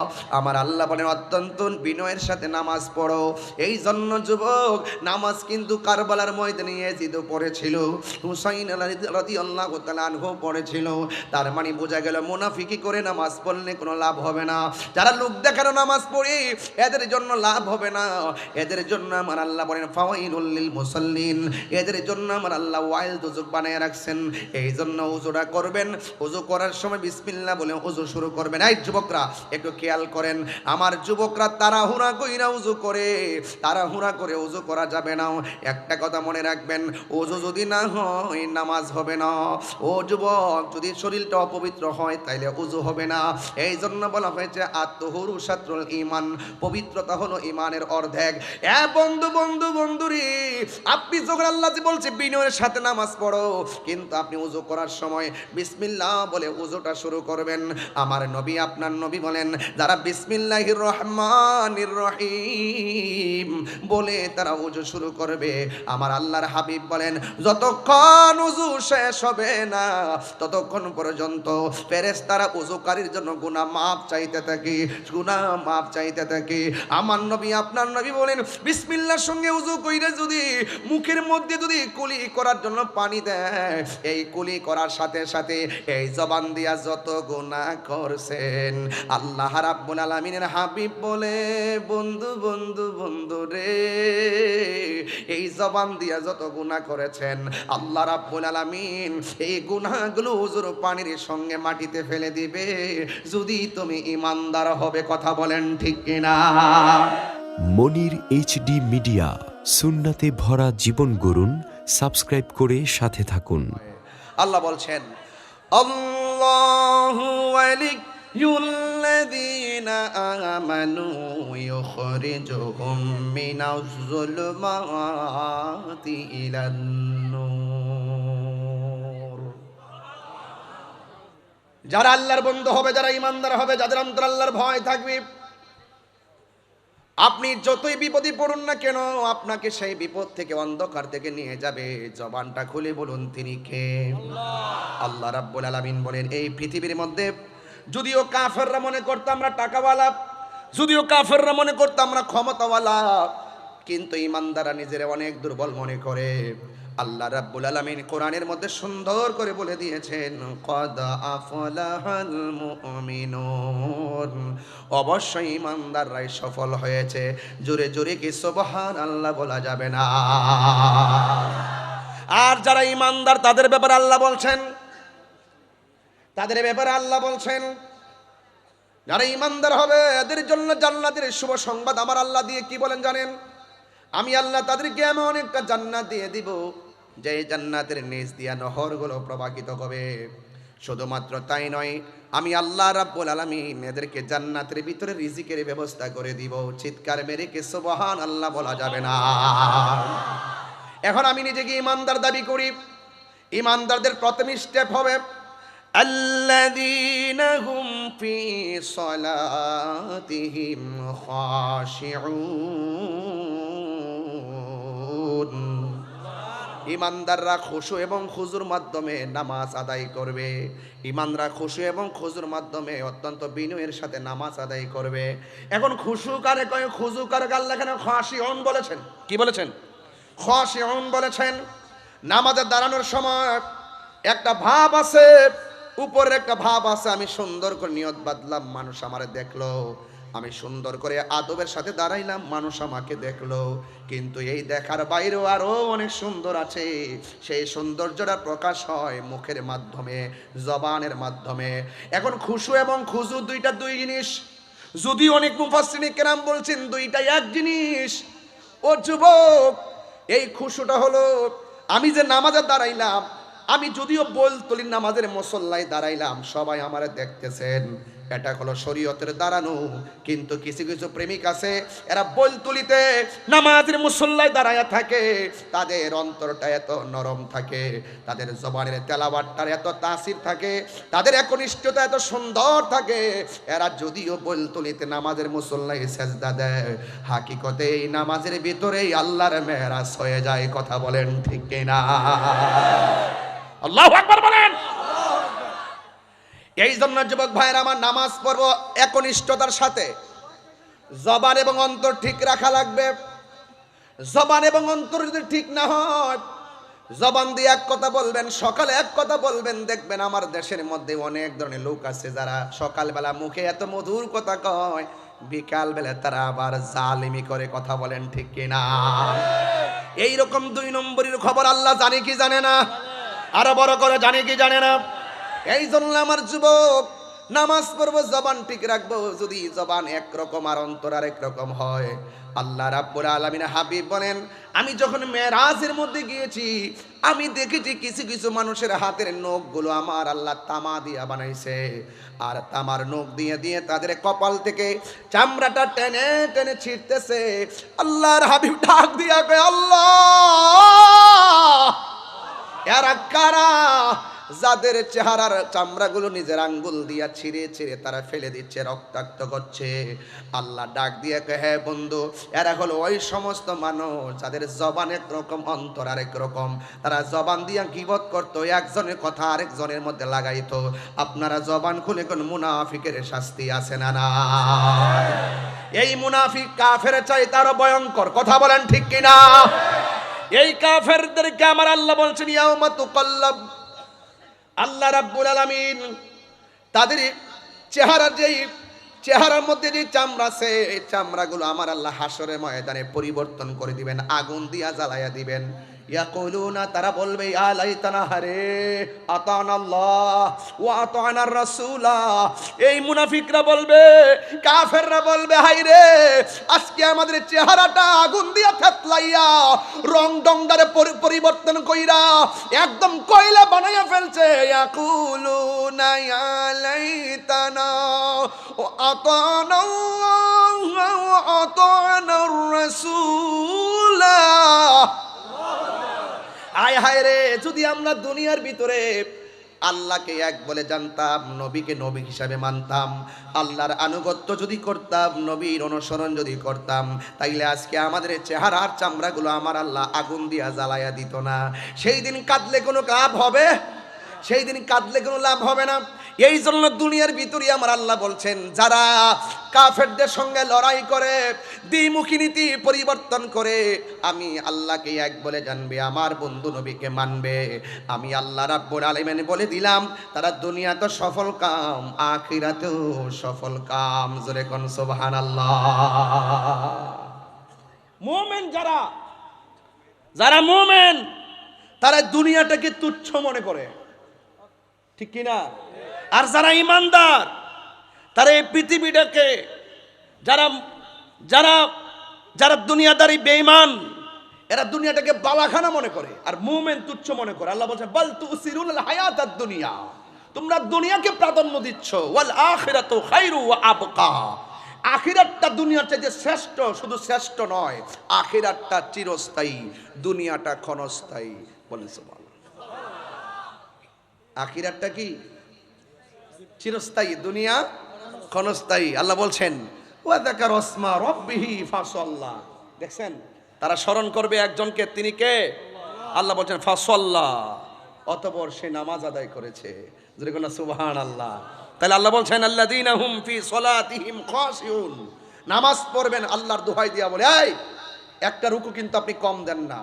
আমার আল্লাহ বলেন অত্যন্ত বিনয়ের সাথে নামাজ পড়ো। এই জন্য যুবক, নামাজ কিন্তু কারবালার ময়দানে ইয়াজিদ পড়েছিল, হুসাইন রাদিয়াল্লাহু তাআলা আনহু পড়েছিল। তার মানে বোঝা গেল মুনাফিকি করে নামাজ পড়লে কোনো লাভ হবে না। যারা লোক দেখানো নামাজ পড়ে এদের জন্য লাভ হবে না। এদের জন্য আমার আল্লাহ বলেন ফাওয়াইলুল লিল মুসাল্লিন, এদের জন্য আমার আল্লাহ ওয়াইল দুজক বানায় রাখছেন। এই জন্য ওযুটা করবেন, ওযু করার সময় বিসমিল্লাহ বলে ওযু শুরু করবেন। এই যুবকরা একটু খেয়াল করেন, আমার যুবকরা তাড়াহুড়া কইরা ওযু করে, তাড়াহুড়া করে ওযু করা যাবে না। একটা কথা মনে রাখবেন, ওযু যদি না হয় নামাজ হবে না। ও যুবক, যদি শরীরটা অপবিত্র হয় তাইলে ওযু হবে না। এই জন্য বলা হয়েছে আত-তুহুরু শাত্রুল ঈমান, পবিত্রতা হলো ঈমানের অর্ধেক। এ বন্ধু বন্ধু বন্ধুরি, আপনি যখন আল্লাহ যে বলছে বিনয়ের সাথে নামাজ পড়ো, কিন্তু আপনি ওযু করার সময় বিসমিল্লাহ বলে ওযুটা শুরু করবেন। আমার নবী, আপনার নবী বলেন, যারা বিসমিল্লাহির রহমানির রহিম বলে তারা ওযু শুরু করবে, আমার আল্লাহর হাবিব বলেন যতক্ষণ ওযু শেষ হবে না ততক্ষণ পর্যন্ত ফেরেশতারা ওযুকারীর জন্য গুনাহ মাফ চাইতে থাকে, গুনাহ মাফ চাইতে থাকে। আমার নবী, আপনার নবী বলেন বিসমিল্লাহর সঙ্গে ওযু কইরা যদি মুখের মধ্যে যদি কুলি করার জন্য পানি দেয়, এই কুলি করার সাথে সাথে এই জবান দিয়া যত গুনাহ করছেন, আল্লাহ রাব্বুল আলামিনের হাবিব বলে বন্ধু বন্ধু বন্ধু রে, এই জবান দিয়া যত গুনাহ করেছেন আল্লাহ রাব্বুল আলামিন এই গুনাহগুলো ওযুর পানির সঙ্গে মাটিতে ফেলে দিবে, যদি তুমি ঈমানদার হবে। কথা বলেন ঠিক কিনা? মনির এইচডি মিডিয়া, সুন্নাতে ভরা জীবন গড়ুন। সাবস্ক্রাইব করে সাথে থাকুন। আল্লাহ বলছেন আল্লাহু ওয়ালিয়ুল্লাযীনা আমানু ইউখরিজুহুম মিনাজ যুলুমাতি ইলান নূর। যারা আল্লাহর বন্ধু হবে, যারা ঈমানদার হবে, যাদের অন্তরে আল্লাহর ভয় থাকবে, আপনি যতই বিপদে পড়ুন না কেন, আপনাকে সেই বিপদ থেকে, অন্ধকার থেকে নিয়ে যাবে। জবানটা খুলে বলুন তিনি কে? আল্লাহ রাব্বুল আলামিন বলেন এই পৃথিবীর মধ্যে যদিও কাফেররা মনে করতো আমরা টাকাওয়ালা, যদিও কাফেররা মনে করতো আমরা ক্ষমতাওয়ালা, কিন্তু ঈমানদাররা নিজেরা অনেক দুর্বল মনে করে। আল্লাহ রাব্বুল আলামিন কোরআনের মধ্যে সুন্দর করে বলে দিয়েছেন কদ আফলাহাল মুমিনুন, অবশ্যই ঈমানদাররাই সফল হয়েছে। জোরে জোরে কি সুবহানাল্লাহ বলা যাবে না? আর যারা ঈমানদার তাদের ব্যাপারে আল্লাহ বলছেন, তাদের ব্যাপারে আল্লাহ বলছেন যারা ঈমানদার হবে এদের জন্য জান্নাতের শুভ সংবাদ আমার আল্লাহ দিয়ে কি বলেন জানেন? আমি আল্লাহ তাদেরকে এমন একটা জান্নাত দিয়ে দিব যে জান্নাতের নিচ দিয়া নহরগুলো প্রবাহিত হবে। শুধুমাত্র তাই নয়, আমি আল্লাহ রাব্বুল আলামিন এদেরকে জান্নাতের ভিতরে রিজিকের ব্যবস্থা করে দিব। চিৎকার মেরে কি সুবহানাল্লাহ বলা যাবে না? এখন আমি নিজেকে ঈমানদার দাবি করি। ঈমানদারদের প্রথম স্টেপ হবে আল্লাযীনা হুম ফি সালাতিহিম খাশিউন। ঈমানদাররা খুশু এবং খুজুর মাধ্যমে নামাজ আদায় করবে। ঈমানরা খুশু এবং খুজুর মাধ্যমে অত্যন্ত বিনয়ের সাথে নামাজ আদায় করবে। এখন খুশু কারে কয়, খুজু কারে? আল্লাহ কেন খাশিউন বলেছেন? কি বলেছেন? খাশিউন বলেছেন। নামাজে দাঁড়ানোর সময় একটা ভাব আছে, উপরের একটা ভাব আছে, আমি সুন্দর করে নিয়ত বাঁধলাম, মানুষ আমারে দেখলো, আমি সুন্দর করে আদবের সাথে দাঁড়াইলাম, মানুষ আমাকে দেখলো, কিন্তু এই দেখার বাইরেও আরো অনেক সুন্দর আছে। সেই সৌন্দর্যটা প্রকাশ হয় মুখের মাধ্যমে, জবানের মাধ্যমে। এখন খুশু এবং খুজু দুইটা দুই জিনিস, যদি অনেক মুফাসসিরিন কেরাম বলছেন দুইটা এক জিনিস। ও যুবক, এই খুশুটা হলো আমি যে নামাজে দাঁড়াইলাম, আমি যদিও বলতলি নামাজের মুসল্লায় দাঁড়াইলাম, সবাই আমারে দেখতেছেন, এটা হলো শরীয়তের দাঁড়ানো। কিন্তু কিছু কিছু প্রেমিক আছে, এরা বলতুলিতে নামাজের মুসল্লায় দাঁড়ায়া থাকে, তাদের অন্তরটা এত নরম থাকে, তাদের জবানের তেলাওয়াতটার এত তাসির থাকে, তাদের একনিষ্ঠতা এত সুন্দর থাকে, এরা যদিও বলতুলিতে নামাজের মুসল্লায় সেজদা দেয়, হাকিকতে এই নামাজের ভিতরেই আল্লাহর মেরাজ হয়ে যায়। কথা বলেন ঠিক কিনা? আল্লাহু আকবার বলেন। এই জন্য যুবক ভাইয়েরা আমার, নামাজ পড়ব একনিষ্ঠতার সাথে। জবান এবং অন্তর ঠিক রাখা লাগবে। জবান এবং অন্তর যদি ঠিক না হয়, জবান দিয়ে এক কথা বলবেন, সকালে এক কথা বলবেন, দেখবেন আমার দেশের মধ্যে অনেক ধরনের লোক আছে যারা সকালবেলা মুখে এত মধুর কথা কয়, বিকাল বেলা তারা আবার জালিমি করে কথা বলেন, ঠিক কিনা? এইরকম 2 নম্বরের খবর আল্লাহ জানে কি জানে না? আরো বড় করে জানে কি জানে না? এই জন্য আমার যুবক, নামাজ পড়বো, জবান ঠিক রাখবো। যদি জবান একরকম আর অন্তর আর একরকম হয়, আল্লাহ রাব্বুল আলামিন হাবিব বলেন, আমি যখন মেরাজের মধ্যে গিয়েছি, আমি দেখেছি কিছু কিছু মানুষের হাতের নখগুলো আমার আল্লাহ তামা দিয়া বানাইছে, আর তামার নখ দিয়ে দিয়ে তাদের কপাল থেকে চামড়াটা টেনে টেনে ছিঁড়তেছে। আল্লাহর হাবিব ডাক দিয়া কয়, আল্লাহ, এরা কারা যাদের চেহারার চামড়াগুলো নিজের আঙ্গুল দিয়া ছিঁড়ে ছিঁড়ে তারা ফেলে দিচ্ছে, রক্তাক্ত করছে? আল্লাহ ডাক দিয়ে কয়, হ্যাঁ বন্ধু, এরা হলো ওই সমস্ত মানুষ যাদের জবান একরকম, অন্তর আরেক রকম। তারা জবান দিয়া গীবত করতো, একজনের কথা আরেকজনের মধ্যে লাগাইতো। আপনারা জবান খুলে কোন মুনাফিকের শাস্তি আছে না? না, এই মুনাফিক কাফের চাই তারও ভয়ঙ্কর, কথা বলেন ঠিক কিনা? এই কাফেরদেরকে আমার আল্লাহ বলছেন, ইয়াউমা তুকাল্লাব, আল্লাহ রাব্বুল আলামিন তাদের চেহারার মধ্যে যে চামড়া আছে, এই চামড়াগুলো আমার আল্লাহ হাসরের ময়দানে পরিবর্তন করে দিবেন, আগুন দিয়া জ্বালাইয়া দিবেন। ইয়াকুলুনা, তারা বলবে, ইয়া লাইতানা, হারে আতানাল্লাহ ওয়া আতানার রাসূলা। এই মুনাফিকরা বলবে, কাফেররা বলবে, হায় রে, আজকে আমাদের চেহারাটা আগুন দিয়া থেতলাইয়া রং ডংডারে পরিবর্তন কইরা একদম কয়লা বানাইয়া ফেলছে। ইয়াকুলুনা ইয়া লাইতানা ওয়া আতানাল্লাহ ওয়া আতানার রাসূলা। আয় হায় রে, যদি আমরা দুনিয়ার ভিতরে আল্লাহকে এক বলে জানতাম, নবীকে নবী হিসাবে মানতাম, আল্লাহর আনুগত্য যদি করতাম, নবীর অনুসরণ যদি করতাম, তাইলে আজকে আমাদের চেহারার চামড়াগুলো আমার আল্লাহ আগুন দিয়া জ্বালাইয়া দিত না। সেই দিন কাঁদলে কোনো লাভ হবে? সেই দিন কাঁদলে কোনো লাভ হবে না। এই জন্য দুনিয়ার ভিতরে আমার আল্লাহ বলছেন, যারা কাফেরদের সঙ্গে লড়াই করে, দ্বিমুখী নীতি পরিবর্তন করে, আমি আল্লাহকে এক বলে জানবে, আমার বন্ধু নবীকে মানবে, আমি আল্লাহ রাব্বুল আলামিন বলে দিলাম, তারা দুনিয়াতে সফল কাম, আখিরাতেও সফল কাম। জোরে কোন সুবহানাল্লাহ। মুমিন যারা মুমিন, তারা দুনিয়াটাকে তুচ্ছ মনে করে, ঠিক কিনা? আর যারা ইমানদার, তারা এই পৃথিবীটাকে, যারা যারা যারা দুনিয়াদারি বেঈমান, এরা দুনিয়াটাকে বালাখানা মনে করে, আর মুমিন তুচ্ছ মনে করে। আল্লাহ বলছেন, বাল তুসিরুল হায়াতাদ দুনিয়া, তোমরা দুনিয়াকে প্রাধান্য দিচ্ছ, ওয়াল আখিরাতু খায়রু ওয়া আবকা। আখিরাতটা দুনিয়ার চাইতে শ্রেষ্ঠ, শুধু শ্রেষ্ঠ নয়, আখিরাতটা চিরস্থায়ী, দুনিয়াটা ক্ষণস্থায়ী। বলেন সুবহানাল্লাহ। আখিরাতটা কি? চিরস্থায়ী, দুনিয়া ক্ষণস্থায়ী। আল্লাহ বলছেন, ওয়া যাকারা ইসমা রাব্বিহি ফাসাল্লা। দেখছেন, তারা স্মরণ করবে একজনকে, তিনি কে? আল্লাহ বলছেন ফাসাল্লা, অতঃপর সে নামাজ আদায় করেছে। যদি কোন সুবহানাল্লাহ। তাহলে আল্লাহ বলছেন, আল্লাযীনা হুম ফি সলাতিহিম খাশিউন, নামাজ পড়বেন আল্লাহর দোহাই দিয়া বলে, এই একটা রুকু কিন্তু আপনি কম দেন না,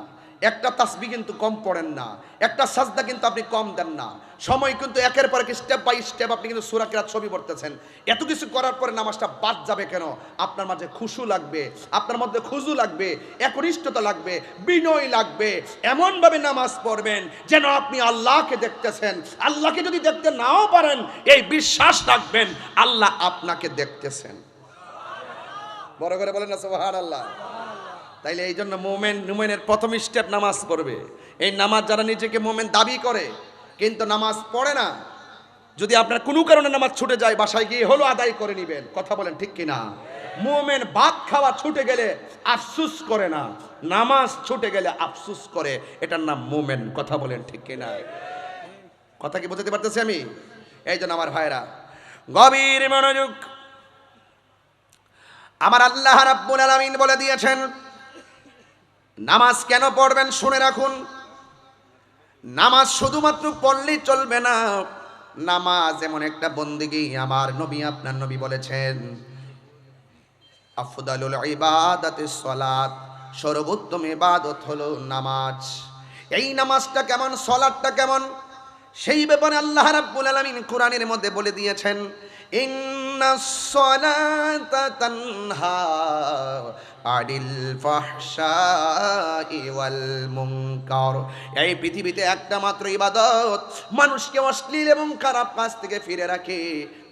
একটা তাসবিহ কিন্তু কম পড়েন না, একটা সাজদা কিন্তু আপনি কম দেন না, সময় কিন্তু একের পর এক স্টেপ বাই স্টেপ আপনি কিন্তু সূরা কিরাত ছবি পড়তেছেন। এত কিছু করার পরে নামাজটা বাদ যাবে কেন? আপনার মাঝে খুশু লাগবে, আপনার মধ্যে খুজু লাগবে, একনিষ্ঠতা লাগবে, বিনয় লাগবে। এমনভাবে নামাজ পড়বেন যেন আপনি আল্লাহকে দেখতেছেন। আল্লাহকে যদি দেখতে নাও পারেন, এই বিশ্বাস রাখবেন আল্লাহ আপনাকে দেখতেছেন। বড় করে বলেন না সুবহানাল্লাহ। তাইলে এই জন্য মুমিনের প্রথম স্টেপ নামাজ পড়বে। এই নামাজ যারা নিজেকে মুমিন দাবি করে কিন্তু নামাজ পড়ে না, যদি আপনার কোনো কারণে নামাজ ছুটে যায়, বাসায় গিয়ে হলো আদায় করে নেবেন। কথা বলেন ঠিক কিনা? মুমিন ভাত খাওয়া ছুটে গেলে আফসুস করে না, নামাজ ছুটে গেলে আফসুস করে, এটার নাম মুমিন। কথা বলেন ঠিক কিনা? কথা কি বুঝতে পারতেছি আমি? এই জন্য আমার ভাইরা, গভীর মনোযোগ। আমার আল্লাহ রাব্বুল আলামিন বলে দিয়েছেন, নামাজ কেন পড়বেন শুনে রাখুন। নামাজ শুধুমাত্র পড়লেই চলবে না, নামাজ এমন একটা বন্দেগী, আমার নবী আপনার নবী বলেছেন আফদালুল ইবাদাতিস সালাত, সর্বোত্তম ইবাদত হলো নামাজ। এই নামাজটা কেমন, সালাতটা কেমন, সেই ব্যাপারে আল্লাহ রাব্বুল আলামিন কোরআনের মধ্যে বলে দিয়েছেন, ইন্নাস সালাতা তানহা আনিল ফাহশাই ওয়াল মুনকার। এই পৃথিবীতে একটা মাত্র ইবাদত মানুষকে অশ্লীল এবং খারাপ কাজ থেকে ফিরে রাখে,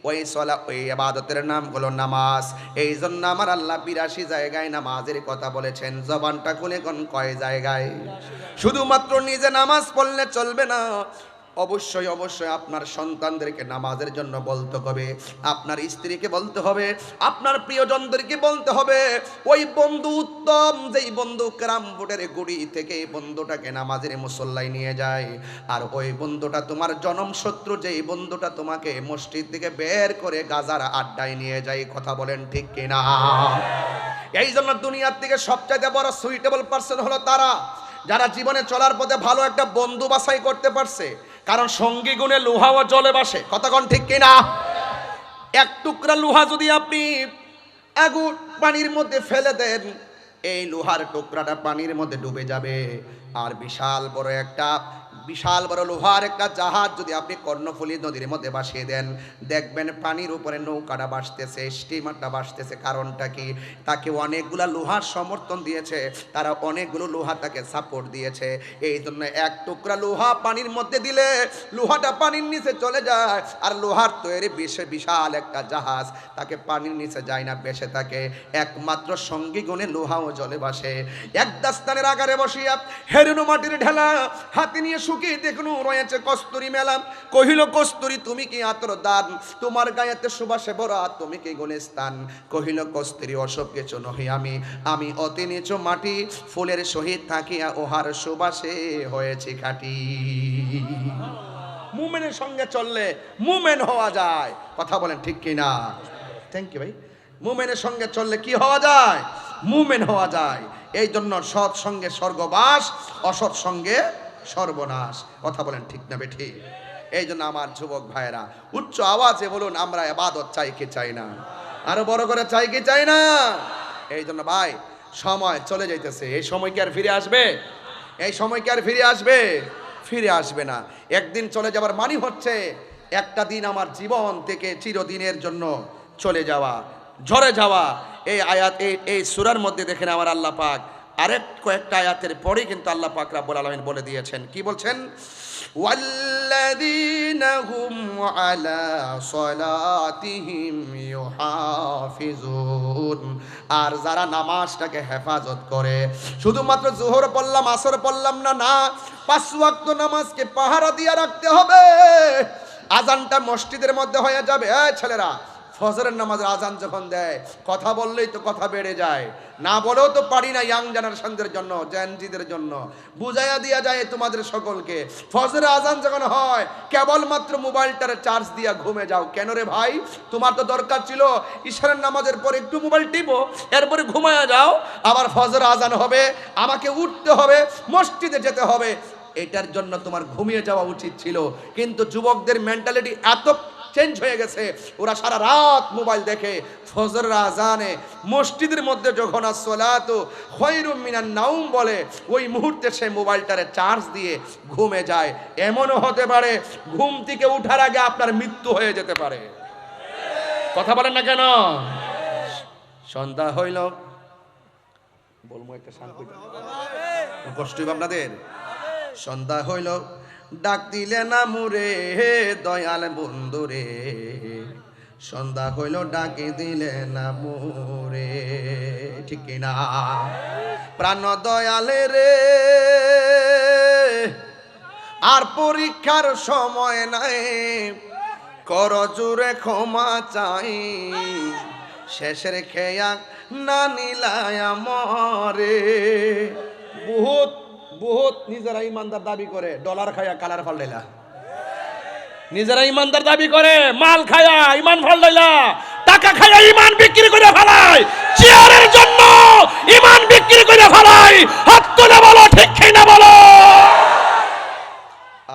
ওই ইবাদতের নাম হলো নামাজ। এই জন্য আমার আল্লাহ ৮২ জায়গায় নামাজের কথা বলেছেন। জবানটা খুলে কোন কয় জায়গায়? শুধুমাত্র নিজে নামাজ পড়লে চলবে না, অবশ্যই অবশ্যই আপনার সন্তানদেরকে নামাজের জন্য বলতে হবে, আপনার স্ত্রীকে বলতে হবে, আপনার প্রিয়জনদেরকে বলতে হবে। ওই বন্ধু উত্তম, যেই বন্ধু ক্যারাম বোর্ডের গুড়ি থেকে এই বন্ধুটাকে নামাজের মুসল্লায় নিয়ে যায়, আর ওই বন্ধুটা তোমার জনম শত্রু, যেই বন্ধুটা তোমাকে মসজিদ থেকে বের করে গাজার আড্ডায় নিয়ে যায়। কথা বলেন ঠিক কিনা? এই জন্য দুনিয়ার থেকে সবচাইতে বড় সুইটেবল পারসন হলো তারা যারা জীবনে চলার পথে ভালো একটা বন্ধু বাছাই করতে পারছে। কারণ সঙ্গী গুণে লোহাও জলে বাসে। কথা কোন ঠিক কিনা? এক টুকরা লোহা যদি আপনি আগুন পানির মধ্যে ফেলে দেন, এই লোহার টুকরাটা পানির মধ্যে ডুবে যাবে। আর বিশাল বড় লোহার একটা জাহাজ যদি আপনি কর্ণফুলী নদীর মধ্যে ভাসিয়ে দেন, দেখবেন পানির উপরে নৌকাটা ভাসতেছে, স্টিমারটা ভাসতেছে। কারণটা কি? তাকে অনেকগুলা লোহার সমর্থন দিয়েছে, তারা অনেকগুলো লোহা তাকে সাপোর্ট দিয়েছে। এই জন্য এক টুকরা লোহা পানির মধ্যে দিলে লোহাটা পানির নিচে চলে যায়, আর লোহার তৈরি বিশাল একটা জাহাজ তাকে পানির নিচে যায় না, বেসে থাকে। একমাত্র সঙ্গী গুণে লোহাও জলে ভাসে। এক দাস্তানের আগারে বসিয়া হেরুনো মাটির ঢেলা হাতে নিয়ে শুকিয়ে দেখুন রয়েছে কস্তুরি মেলা। কহিল কস্তুরি তুমি কি আতর দান, তোমার গায়েতে সুবাসে ভরা, তুমি কি গুণস্থান। কহিল কস্তুরি অসব কিছু নহি আমি, আমি অতি নিচু মাটি, ফুলের সহিত থাকিয়া ওহার সুবাসে হয়েছে খাটি। মুমেনের সঙ্গে চললে মুমেন হওয়া যায়। কথা বলেন ঠিক কিনা? থ্যাংক ইউ ভাই। মুমেনের সঙ্গে চললে কি হওয়া যায়? মুমেন হওয়া যায়। এই জন্য সৎ সঙ্গে স্বর্গবাস, অসৎ সঙ্গে সর্বনাশ। কথা বলেন ঠিক না বেঠি? এই জন্য আমার যুবক ভাইয়েরা উচ্চ আওয়াজে বলুন, আমরা ইবাদত চাই কি চাই না? আরো বড় করে চাই কি চাই না? এই জন্য ভাই সময় চলে যাইতেছে, এই সময় কি আর ফিরে আসবে? এই সময় কি আর ফিরে আসবে? ফিরে আসবে না। একদিন চলে যাবার মানে হচ্ছে একটা দিন আমার জীবন থেকে চিরদিনের জন্য চলে যাওয়া, ঝরে যাওয়া। এই আয়াত এই সূরার মধ্যে দেখেন আমার আল্লাহ পাক আরেক কয়েকটা আয়াতের পরেই কিন্তু আল্লাহ পাক রব্বুল আলামিন বলে দিয়েছেন। কি বলছেন? ওয়াল্লাযীনা হুম আলা সালাতিহিম ইউহাফিজুন। আর যারা নামাজটাকে হেফাজত করে, শুধুমাত্র যোহর পড়লাম আসর পড়লাম না, না, 5 ওয়াক্ত নামাজকে পাহারা দিয়ে রাখতে হবে। আজানটা মসজিদের মধ্যে হয়ে যাবে। ছেলেরা, ফজরের নামাজের আজান যখন দেয়, কথা বললেই তো কথা বেড়ে যায়, না বলেও তো পারি না। ইয়াং জেনারেশনদের জন্য, জেনজিদের জন্য বুঝাইয়া দিয়া যায় তোমাদের সকলকে, ফজরের আজান যখন হয় কেবলমাত্র মোবাইলটারে চার্জ দিয়া ঘুমে যাও। কেন রে ভাই? তোমার তো দরকার ছিল ইশারের নামাজের পরে একটু মোবাইল টিপো, এরপরে ঘুমায়া যাও। আবার ফজর আজান হবে, আমাকে উঠতে হবে, মসজিদে যেতে হবে। এটার জন্য তোমার ঘুমিয়ে যাওয়া উচিত ছিল। কিন্তু যুবকদের মেন্টালিটি এত চেঞ্জ হয়ে গেছে, ওরা সারা রাত মোবাইল দেখে, ফজরের আজানে মসজিদের মধ্যে যখন আসসালাতু খায়রুম মিনান নাওম বলে, ওই মুহূর্তে সে মোবাইলটারে চার্জ দিয়ে ঘুমে যায়। এমনও হতে পারে ঘুম থেকে ওঠার আগে আপনার মৃত্যু হয়ে যেতে পারে। কথা বলেন না কেন? সন্ধ্যা হইল, বলবো একটা শান্তি, কষ্ট হইব আপনাদের। সন্ধ্যা হইল, ডাক দিলে না মুরে দয়াল বন্ধু রে, সন্ধ্যা হইল ডাকে দিলে না মুরে। ঠিক কিনা? প্রাণ দয়ালে রে, আর পরীক্ষার সময় নাই, কর জোরে ক্ষমা চাই, শেষের খেয়া না নিলায় মরে। বহুত বহুত নিজেরা ইমানদার দাবি করে, ডলার খায়া কালার ফাল্টাইলা। নিজেরা ইমানদার দাবি করে, মাল খায়া ইমান ফাল্টাইলা, টাকা খায়া ইমান বিক্রি করে ফেলাই, চেয়ারের জন্য ইমান বিক্রি করে ফেলাই। হাত তুলে বলো ঠিক কিনা বলো?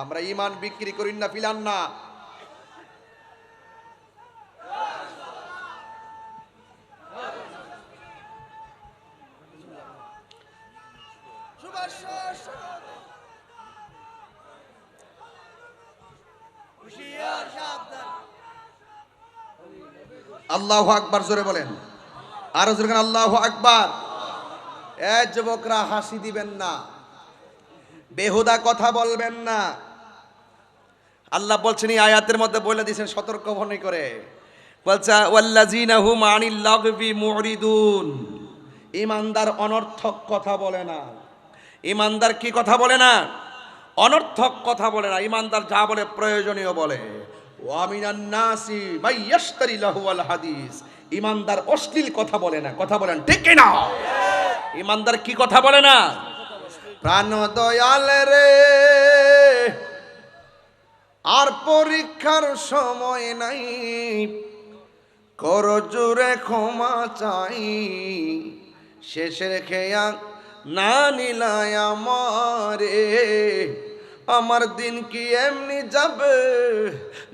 আমরা ইমান বিক্রি করি না, ফিলান না। আল্লাহু আকবার জোরে বলেন, আরো জোরে বলেন আল্লাহু আকবার। যুবকরা হাসি দিবেন না, বেহুদা কথা বলবেন না। আল্লাহ বলছেন এই আয়াতের মধ্যে বলে দিয়েছেন সতর্ক বাণী করে, বলছে ওয়াল্লাযিনা হুম আনিল লাগবি মুরিদুন। ঈমানদার অনর্থক কথা বলে না। ঈমানদার কি কথা বলে না? অনর্থক কথা বলে না। ঈমানদার যা বলে প্রয়োজনীয় বলে। ওয়া মিনান নাসি মাইয়াশতারি লাহুল হাদিস। ঈমানদার অশ্লীল কথা বলে না। কথা বলেন ঠিক কি না? ঈমানদার কি কথা বলে না? প্রাণ দয়াল রে, আর পরীক্ষার সময় নাই, করো জোরে ক্ষমা চাই, শেষের খেয়া না নিলাই আমারে, আমার দিন কি এমনি যাবে,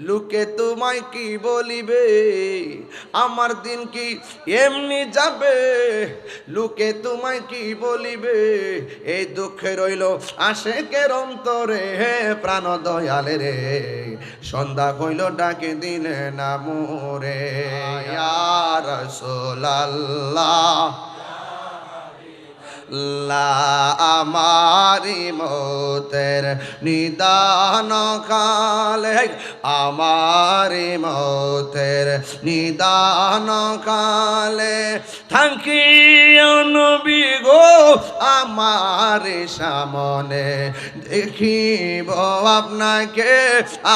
লোকে তোমায় কি বলিবে, আমার দিন কি এমনি যাবে, লোকে তোমায় কি বলিবে, এই দুঃখে রইল আশেকের অন্তরে, প্রাণ দয়ালে রে, সন্ধ্যা হইল ডাকে দিলে না মোরে, ইয়া রাসূলুল্লাহ আমারি মতের নিদান কালে, আমারি মতের নিদান কালে, থাকিও নবী গো আমার সামনে, দেখিব আপনাকে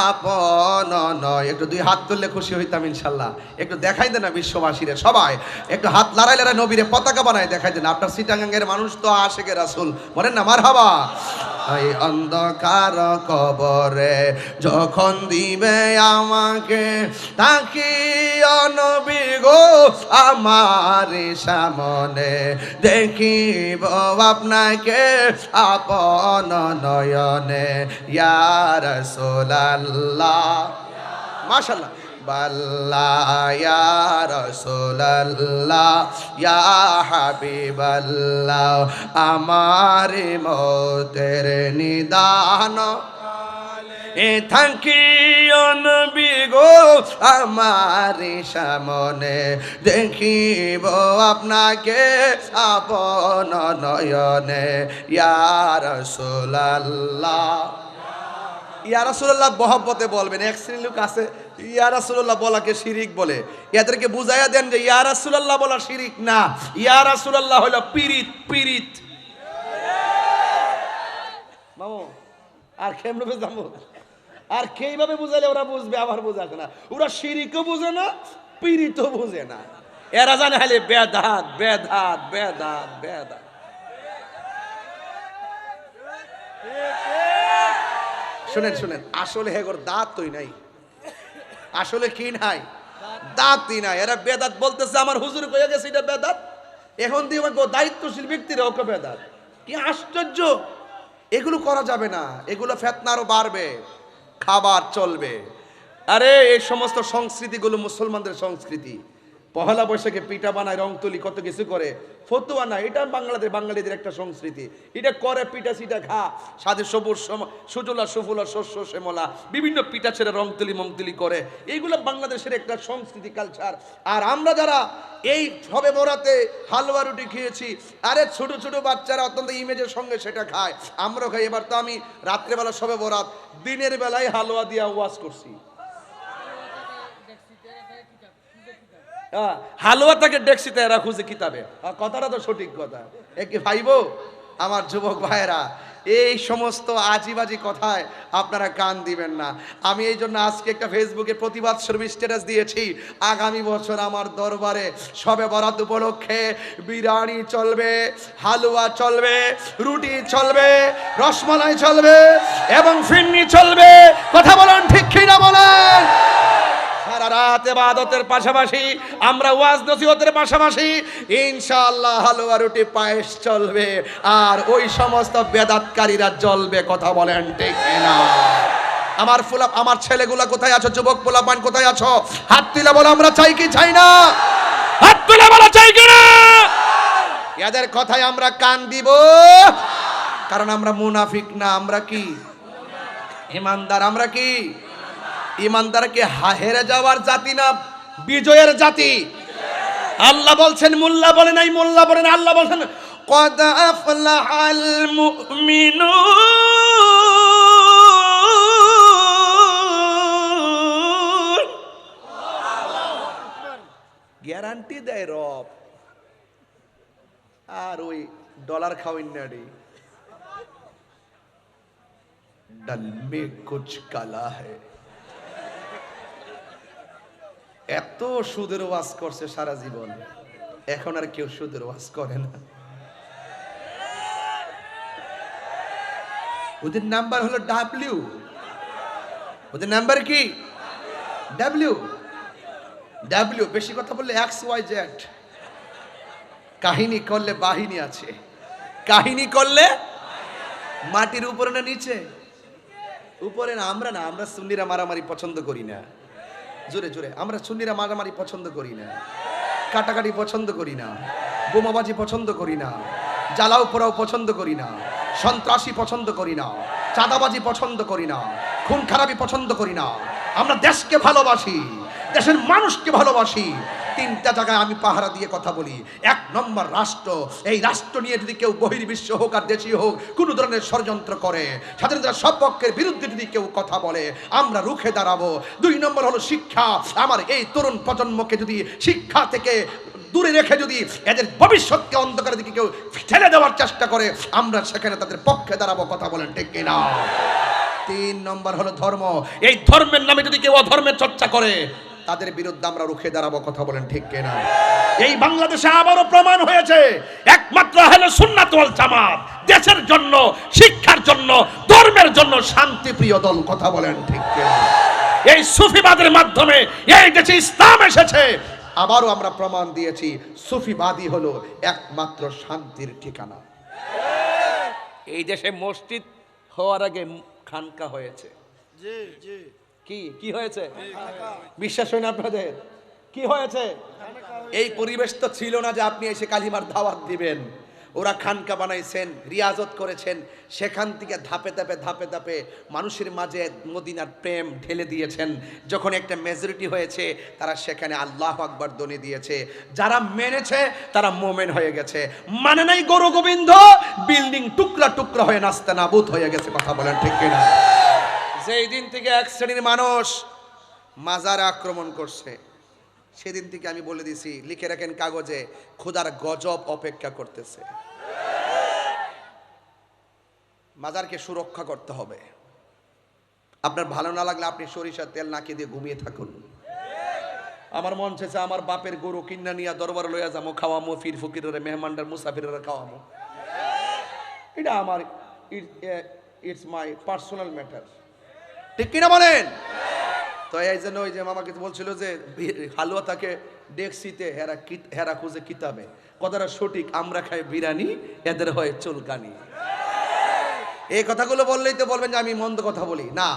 আপন নয়। একটু দুই হাত তুললে খুশি হইতাম ইনশাল্লাহ। একটু দেখাই দেন না বিশ্ববাসীরে, সবাই একটু হাত লড়াই লড়াই নবীরে পতাকা বানায় দেখাই দেন। আপনার চিটাগাঙ্গের মানুষ তো আশেকে রাসূল, বলেন না মারহাবা। এই অন্ধকার কবরে যখন দিবে আমাকে, তাকিও নবী গো আমার সামনে, দেখিব আপনাকে আপন নয়নে, ইয়া রাসূলুল্লাহ। মাশাআল্লাহ। বাল্লাহ ইয়া রাসূলুল্লাহ ইয়া হাবিবাল্লাহ, আমার মতের নিদান এ থাকিও নবী গো আমার সামনে, দেখিব আপনাকে আপন নয়নে, ইয়া রাসূলুল্লাহ। ইয়া রাসূলুল্লাহ মহব্বতে বলবেন। এক শ্রেণীর লোক আছে ইয়া রাসূলুল্লাহ বলাকে শিরিক বলে। এদেরকে বুঝাইয়া দেন যে ইয়া রাসূলুল্লাহ বলা শিরিক না, ইয়া রাসূলুল্লাহ হলো পীরিত। পীরিত মামু আর কেমনে বুঝাবো, আর কিভাবে বুঝাইলে ওরা বুঝবে? আবার বুঝাবে না, ওরা শিরিকও বুঝে না, পীরিতও বুঝে না। এরা জানে খালি বেদাত বেদাত বেদাত বেদাত। শুনেন শুনেন, আসলে হেগর দাঁতই নাই, আসলে কি নাই? দাঁতই নাই। এরা বেদাত বলতেছে, আমার হুজুর কইয়া গেছে এটা বেদাত, এখন দিয়ে দায়িত্বশীল ব্যক্তিরা ওকে বেদাত। কি আশ্চর্য! এগুলো করা যাবে না, এগুলো ফিতনা আরো বাড়বে, খাবার চলবে। আরে এই সমস্ত সংস্কৃতিগুলো মুসলমানদের সংস্কৃতি। পহেলা বৈশাখে পিঠা বানায়, রং তুলি, কত কিছু করে, ফতুয়া না, এটা বাঙালিদের একটা সংস্কৃতি। এটা করে পিঠা সিঠা খা, সাথে সবুজ সুজলা সুফলা শস্য শ্যামলা বিভিন্ন পিঠা ছেড়ে রং তুলি মংতুলি করে, এইগুলো বাংলাদেশের একটা সংস্কৃতি কালচার। আর আমরা যারা এই সবে বরাতে হালুয়া রুটি খেয়েছি, আরে ছোট ছোট বাচ্চারা অত্যন্ত ইমেজের সঙ্গে সেটা খায়, আমরাও খাই। এবার তো আমি রাত্রেবেলা সবে বরাত, দিনের বেলায় হালুয়া দিয়া ওয়াজ করছি। হালুয়া তাকে ডেক্সিতে এরা খুঁজে কিতাবে, কথাটা তো সঠিক কথা। একে ভাইবো আমার যুবক ভাইয়েরা, এই সমস্ত আজিবাজি কথায় আপনারা কান দিবেন না। আমি এই জন্য আজকে একটা ফেসবুকে প্রতিবাদ স্বরূপ স্ট্যাটাস দিয়েছি, আগামী বছর আমার দরবারে সবে বরাত উপলক্ষে বিরিয়ানি চলবে, হালুয়া চলবে, রুটি চলবে, রসমালাই চলবে এবং ফিরনি চলবে। কথা বলেন ঠিক কি না বলেন? সারা রাত ইবাদতের পাশাপাশি, আমরা ওয়াজ নসিহতের পাশাপাশি ইনশাআল্লাহ হালুয়া রুটি পায়েস চলবে, আর ওই সমস্ত বেদাতকারীরা জ্বলবে। কথা বলেন ঠিক না? আমার ছেলেগুলা কোথায় আছো? যুবক পোলাপান কোথায় আছো? হাত তুলে বলো আমরা চাই কি চাই না? হাত তুলে বলো চাই কি না? এদের কথায় আমরা কান দিব, কারণ আমরা মুনাফিক না, আমরা কি ইমানদার। আমরা কি ইমানদারকে হেরে যাওয়ার জাতি না, বিজয়ের জাতি। আল্লাহ বলছেন, মোল্লা বলে নাই, মোল্লা বলে না, আল্লাহ বলছেন কদ আফলাহাল মুমিনুন। গ্যারান্টি দেয় রব। আর ওই ডলার খাওয়াইন নাড়ি डल में कुछ काला है। এত সুদের ওয়াজ করছে সারা জীবন, এখন আর কেউ সুদের ওয়াজ করে না। ওদের নাম্বার হলো ডাব্লিউ। ওদের নাম্বার কি? ডাব্লিউ। ডাব্লিউ বেশি কথা বললে XYZ। কাহিনী করলে বাহিনী আছে। কাহিনী করলে মাটির উপরে না নিচে? উপরে না। আমরা সুন্নিরা মারামারি পছন্দ করি না। জোরে জোরে, আমরা সুন্নিরা মারামারি পছন্দ করি না, কাটাকাটি পছন্দ করি না, বোমাবাজি পছন্দ করি না, জ্বালাও পোড়াও পছন্দ করি না, সন্ত্রাসী পছন্দ করি না, চাঁদাবাজি পছন্দ করি না, খুন খারাপি পছন্দ করি না। আমরা দেশকে ভালোবাসি, দেশের মানুষকে ভালোবাসি। তিনটা জায়গায় আমি পাহারা দিয়ে কথা বলি। এক নম্বর রাষ্ট্র, এই রাষ্ট্র নিয়ে যদি কেউ বহির্বিশ্ব হোক আর দেশীয় হোক কোনো ধরনের ষড়যন্ত্র করে, স্বাধীনতার সপক্ষের বিরুদ্ধে যদি কেউ কথা বলে, আমরা রুখে দাঁড়াবো। দুই নম্বর হলো শিক্ষা। আমার এই তরুণ প্রজন্মকে যদি শিক্ষা থেকে দূরে রেখে যদি এদের ভবিষ্যৎকে অন্ধকারের দিকে কেউ ঠেলে দেওয়ার চেষ্টা করে, আমরা সেখানে তাদের পক্ষে দাঁড়াবো। কথা বলেন ঠিক কিনা? তিন নম্বর হলো ধর্ম। এই ধর্মের নামে যদি কেউ অধর্মের চর্চা করে, তাদের বিরুদ্ধে আমরা রুখে দাঁড়াবো। কথা বলেন ঠিক কিনা? এই বাংলাদেশে আবারও প্রমাণ হয়েছে একমাত্র আহলে সুন্নাত ওয়াল জামাত দেশের জন্য, শিক্ষার জন্য, ধর্মের জন্য শান্তিপ্রিয় দল। কথা বলেন ঠিক কিনা? এই সুফিবাদের মাধ্যমে এই দেশে ইসলাম এসেছে। আবারও আমরা প্রমাণ দিয়েছি সুফিবাদী হলো একমাত্র শান্তির ঠিকানা। এই দেশে মসজিদ হওয়ার আগে খানকা হয়েছে। জি জি। কি হয়েছে? বিশ্বাস হয় না আপনাদের? কি হয়েছে? এই পরিবেশ তো ছিল না যে আপনি এসে কালিমার দাওয়াত দিবেন। ওরা খানকা বানাইছেন, রিয়াজত করেছেন, সেখান থেকে ধাপে ধাপে মানুষের মাঝে মদিনার প্রেম ঢেলে দিয়েছেন। যখন একটা মেজরিটি হয়েছে, তারা সেখানে আল্লাহু আকবার ধ্বনি দিয়েছে। যারা মেনেছে তারা মোমেন হয়ে গেছে, মানে নাই গরু গোবিন্দ, বিল্ডিং টুকরা টুকরা হয়ে নাস্তানাবুদ হয়ে গেছে। কথা বলেন ঠিক কিনা? যেই দিন থেকে এক শ্রেণীর মানুষ মাজার আক্রমণ করছে, সেদিন থেকে আমি বলে দিছি, লিখে রাখেন কাগজে, খোদার গজব অপেক্ষা করতেছে। মাজারকে সুরক্ষা করতে হবে। আপনার ভালো না লাগলে আপনি সরিষার তেল নাকি দিয়ে ঘুমিয়ে থাকুন। আমার মন চেয়েছে আমার বাপের গরু কিন্না নিয়ে দরবার লইয়া যাবো, খাওয়ামো, ফির ফকিরের মেহমানদার মুসাফিরের খাওয়ামো। এটা আমার, ইটস মাই পার্সোনাল ম্যাটার। ঠিক কিনা বলেন? তো এই জন্য ওই যে মামাকে বলছিল যে হালুয়া তাকে ডেকসিতে, হেরা খুঁজে কিতাবে। কথাটা সঠিক। আমরা খাই বিরিয়ানি, এদের হয় চুলকানি। এই কথাগুলো বললেই তো বলবেন যে আমি মন্দ কথা বলি। না,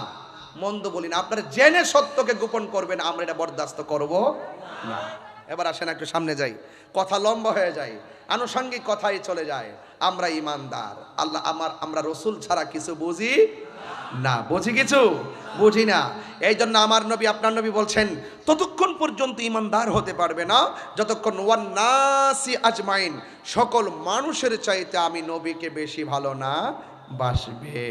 মন্দ বলি না। আপনারা জেনে সত্যকে গোপন করবেন, আমরা এটা বরদাস্ত করব না। এবার আসেন একটু সামনে যাই, কথা লম্বা হয়ে যায়, আনুষঙ্গিক কথাই চলে যায়। আমরা ইমানদার, আল্লাহ আমরা রসুল ছাড়া কিছু বুঝি না। বুঝি কিছু? বুঝি না। এই জন্য আমার নবী, আপনার নবী বলছেন, ততক্ষণ পর্যন্ত ইমানদার হতে পারবে না যতক্ষণ ওয়ান্নাসি আজমাইন, সকল মানুষের চাইতে আমি নবীকে বেশি ভালো না বাসবে।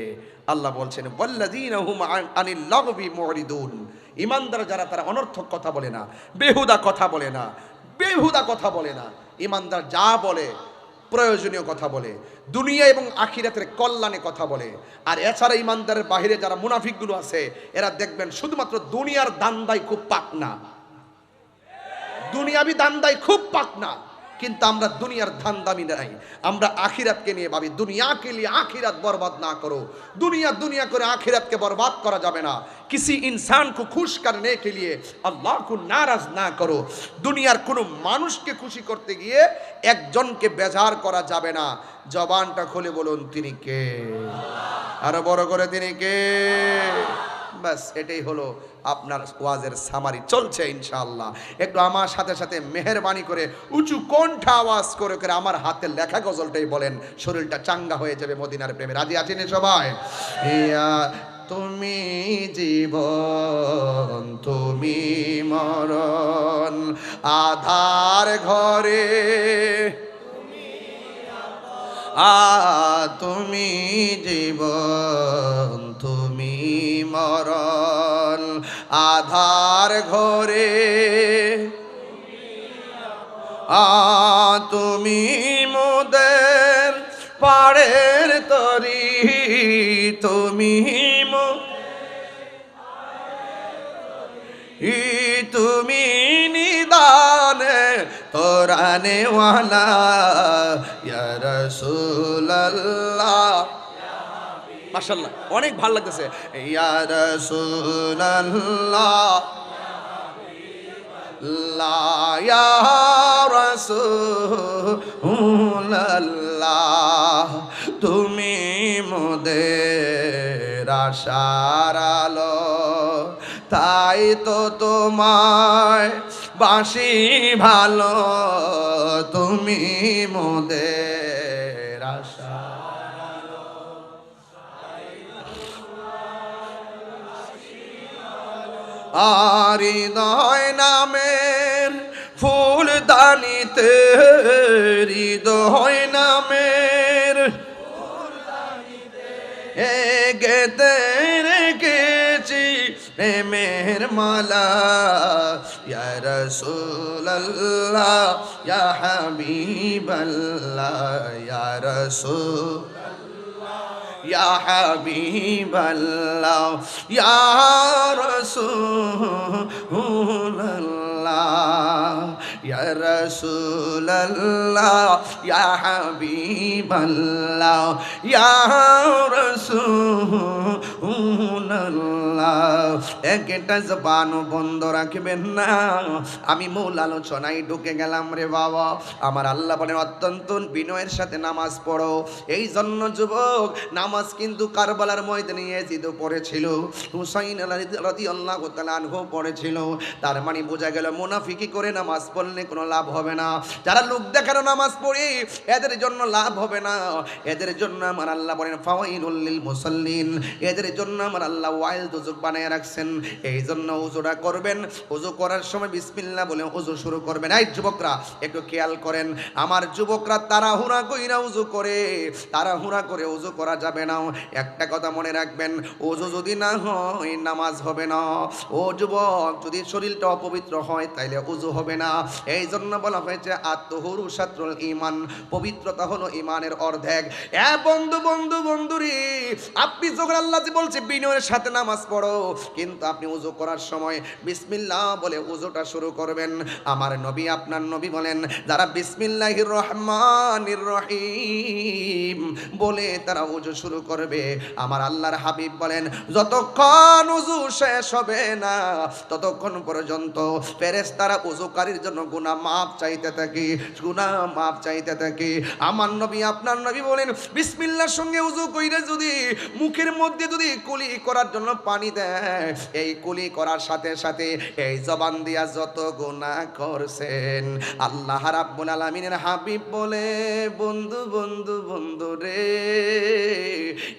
আল্লাহ বলছেন ওয়াল্লাযীনা হুম আনিল লাগবি মুরিদুন, ইমানদার যারা, তারা অনর্থক কথা বলে না, বেহুদা কথা বলে না, বেহুদা কথা বলে না। ইমানদার যা বলে প্রয়োজনীয় কথা বলে, দুনিয়া এবং আখিরাতের কল্যাণে কথা বলে। আর এছাড়া ইমানদারের বাহিরে যারা মুনাফিকগুলো আছে, এরা দেখবেন শুধুমাত্র দুনিয়ার দান্দায় খুব পাকনা, দুনিয়াবি দান্দায় খুব পাকনা। কিন্তু আমরা দুনিয়ার ধান্দামি নাই, আমরা আখিরাতকে নিয়ে ভাবি। দুনিয়াকে নিয়ে আখিরাত বরবাদ না করো। দুনিয়া করে আখিরাতকে বরবাদ করা যাবে না। किसी इंसान को खुश करने के लिए अल्लाह को नाराज ना करो। দুনিয়ার কোনো মানুষকে খুশি করতে গিয়ে একজনকে বেজার করা যাবে না। জবানটা খুলে বলুন তিনি কে? আরো বড় করে তিনি কে? বাস এটাই হলো আপনার ওয়াজের সামারি। চলছে ইনশাআল্লাহ। একটু আমার সাথে সাথে মেহেরবানি করে উঁচু কণ্ঠে আওয়াজ করে করে আমার হাতে লেখা গজলটাই বলেন, শরীরটা চাঙ্গা হয়ে যাবে মদিনার প্রেমে। রাজি আছেন সবাই? তুমি জীবন তুমি মরণ আধার ঘরে তুমি জীবন তুমি মরণ আধার ঘরে তুমি মোদের পাড়ের তরি তুমি তুমি নিদানে তোরানে ওয়ালা ইয়া রাসূলুল্লাহ। মাশাআল্লাহ, অনেক ভালো লাগতেছে। ইয়া রাসূলুল্লাহ লা ইয়া রাসূলুল্লাহ, তুমি মোদের আশার আলো, তাই তো তোমায় বাসি ভালো, তুমি মোদের আশা। আর হৃদয় নামের ফুল দানিতে, হৃদয় নামের গেতে রেখেছি প্রেমের মালা, ইয়া রাসূলুল্লাহ ইয়া হাবিবাল্লাহ, ইয়া রাসূল ইয়া হাবিবাল্লাহ ইয়া রাসূলুল্লাহ, ইয়া রাসূলুল্লাহ ইয়া হাবিবাল্লাহ ইয়া রাসূলুল্লাহ। একটা জবান বন্ধ রাখবেন না। আমি মূল আলোচনায় ঢুকে গেলাম রে বাবা। আমার আল্লাহ বলেন অত্যন্ত বিনয়ের সাথে নামাজ পড়ো। এই জন্য যুবক, নামাজ কিন্তু কারবালার ময়দানে ইয়াজিদ পড়েছিল, হুসাইন রাদিয়াল্লাহু তাআলা আনহু পড়েছিল। তার মানে বোঝা গেল মুনাফিকি করে নামাজ পড়লে কোনো লাভ হবে না। যারা লোক দেখানো নামাজ পড়ে এদের জন্য লাভ হবে না। এদের জন্য আমার আল্লাহ বলেন ফাওয়াইলুল লিল মুসাল্লিন, এদের জন্য আমার আল্লাহ ওয়াইল দুজক বানায় রাখছেন। এই জন্য ওযুটা করবেন, ওযু করার সময় বিসমিল্লাহ বলে ওযু শুরু করবেন। এই যুবকরা একটু খেয়াল করেন, আমার যুবকরা তাড়াহুড়া কইরা ওযু করে, তাড়াহুড়া করে ওযু করা যাবে না। একটা কথা মনে রাখবেন, ওযু যদি না হয় নামাজ হবে না। ও যুবক, যদি শরীরটা অপবিত্র হয় তাইলে ওযু হবে না। এই জন্য বলা হয়েছে আত-তাহুরু শাতরুল ঈমান, পবিত্রতা হলো ঈমানের অর্ধেক। এ বন্ধু বন্ধু বন্ধুরি, আপনি যখন আল্লাহ যে বলছে বিনয়ের সাথে নামাজ পড়ো, কিন্তু আপনি ওযু করার সময় বিসমিল্লাহ বলে ওযুটা শুরু করবেন। আমার নবী, আপনার নবী বলেন, যারা বিসমিল্লাহির রহমানির রহিম বলে তারা ওযু শুরু করবে, আমার আল্লাহর হাবিব বলেন যতক্ষণ ওযু শেষ হবে না ততক্ষণ পর্যন্ত ফেরেশতারা ওযুকারীর জন্য গুনাহ মাফ চাইতে থাকে, গুনাহ মাফ চাইতে থাকে। আমার নবী, আপনার নবী বলেন বিসমিল্লাহর সঙ্গে ওযু কইরে যদি মুখের মধ্যে যদি কুলি করার জন্য পানি দেয়, এই কুলি করার সাথে সাথে এই জবান দিয়া যত গুনাহ করছেন, আল্লাহ রাব্বুল আলামিনের হাবিব বলে বন্ধু বন্ধু বন্ধু রে,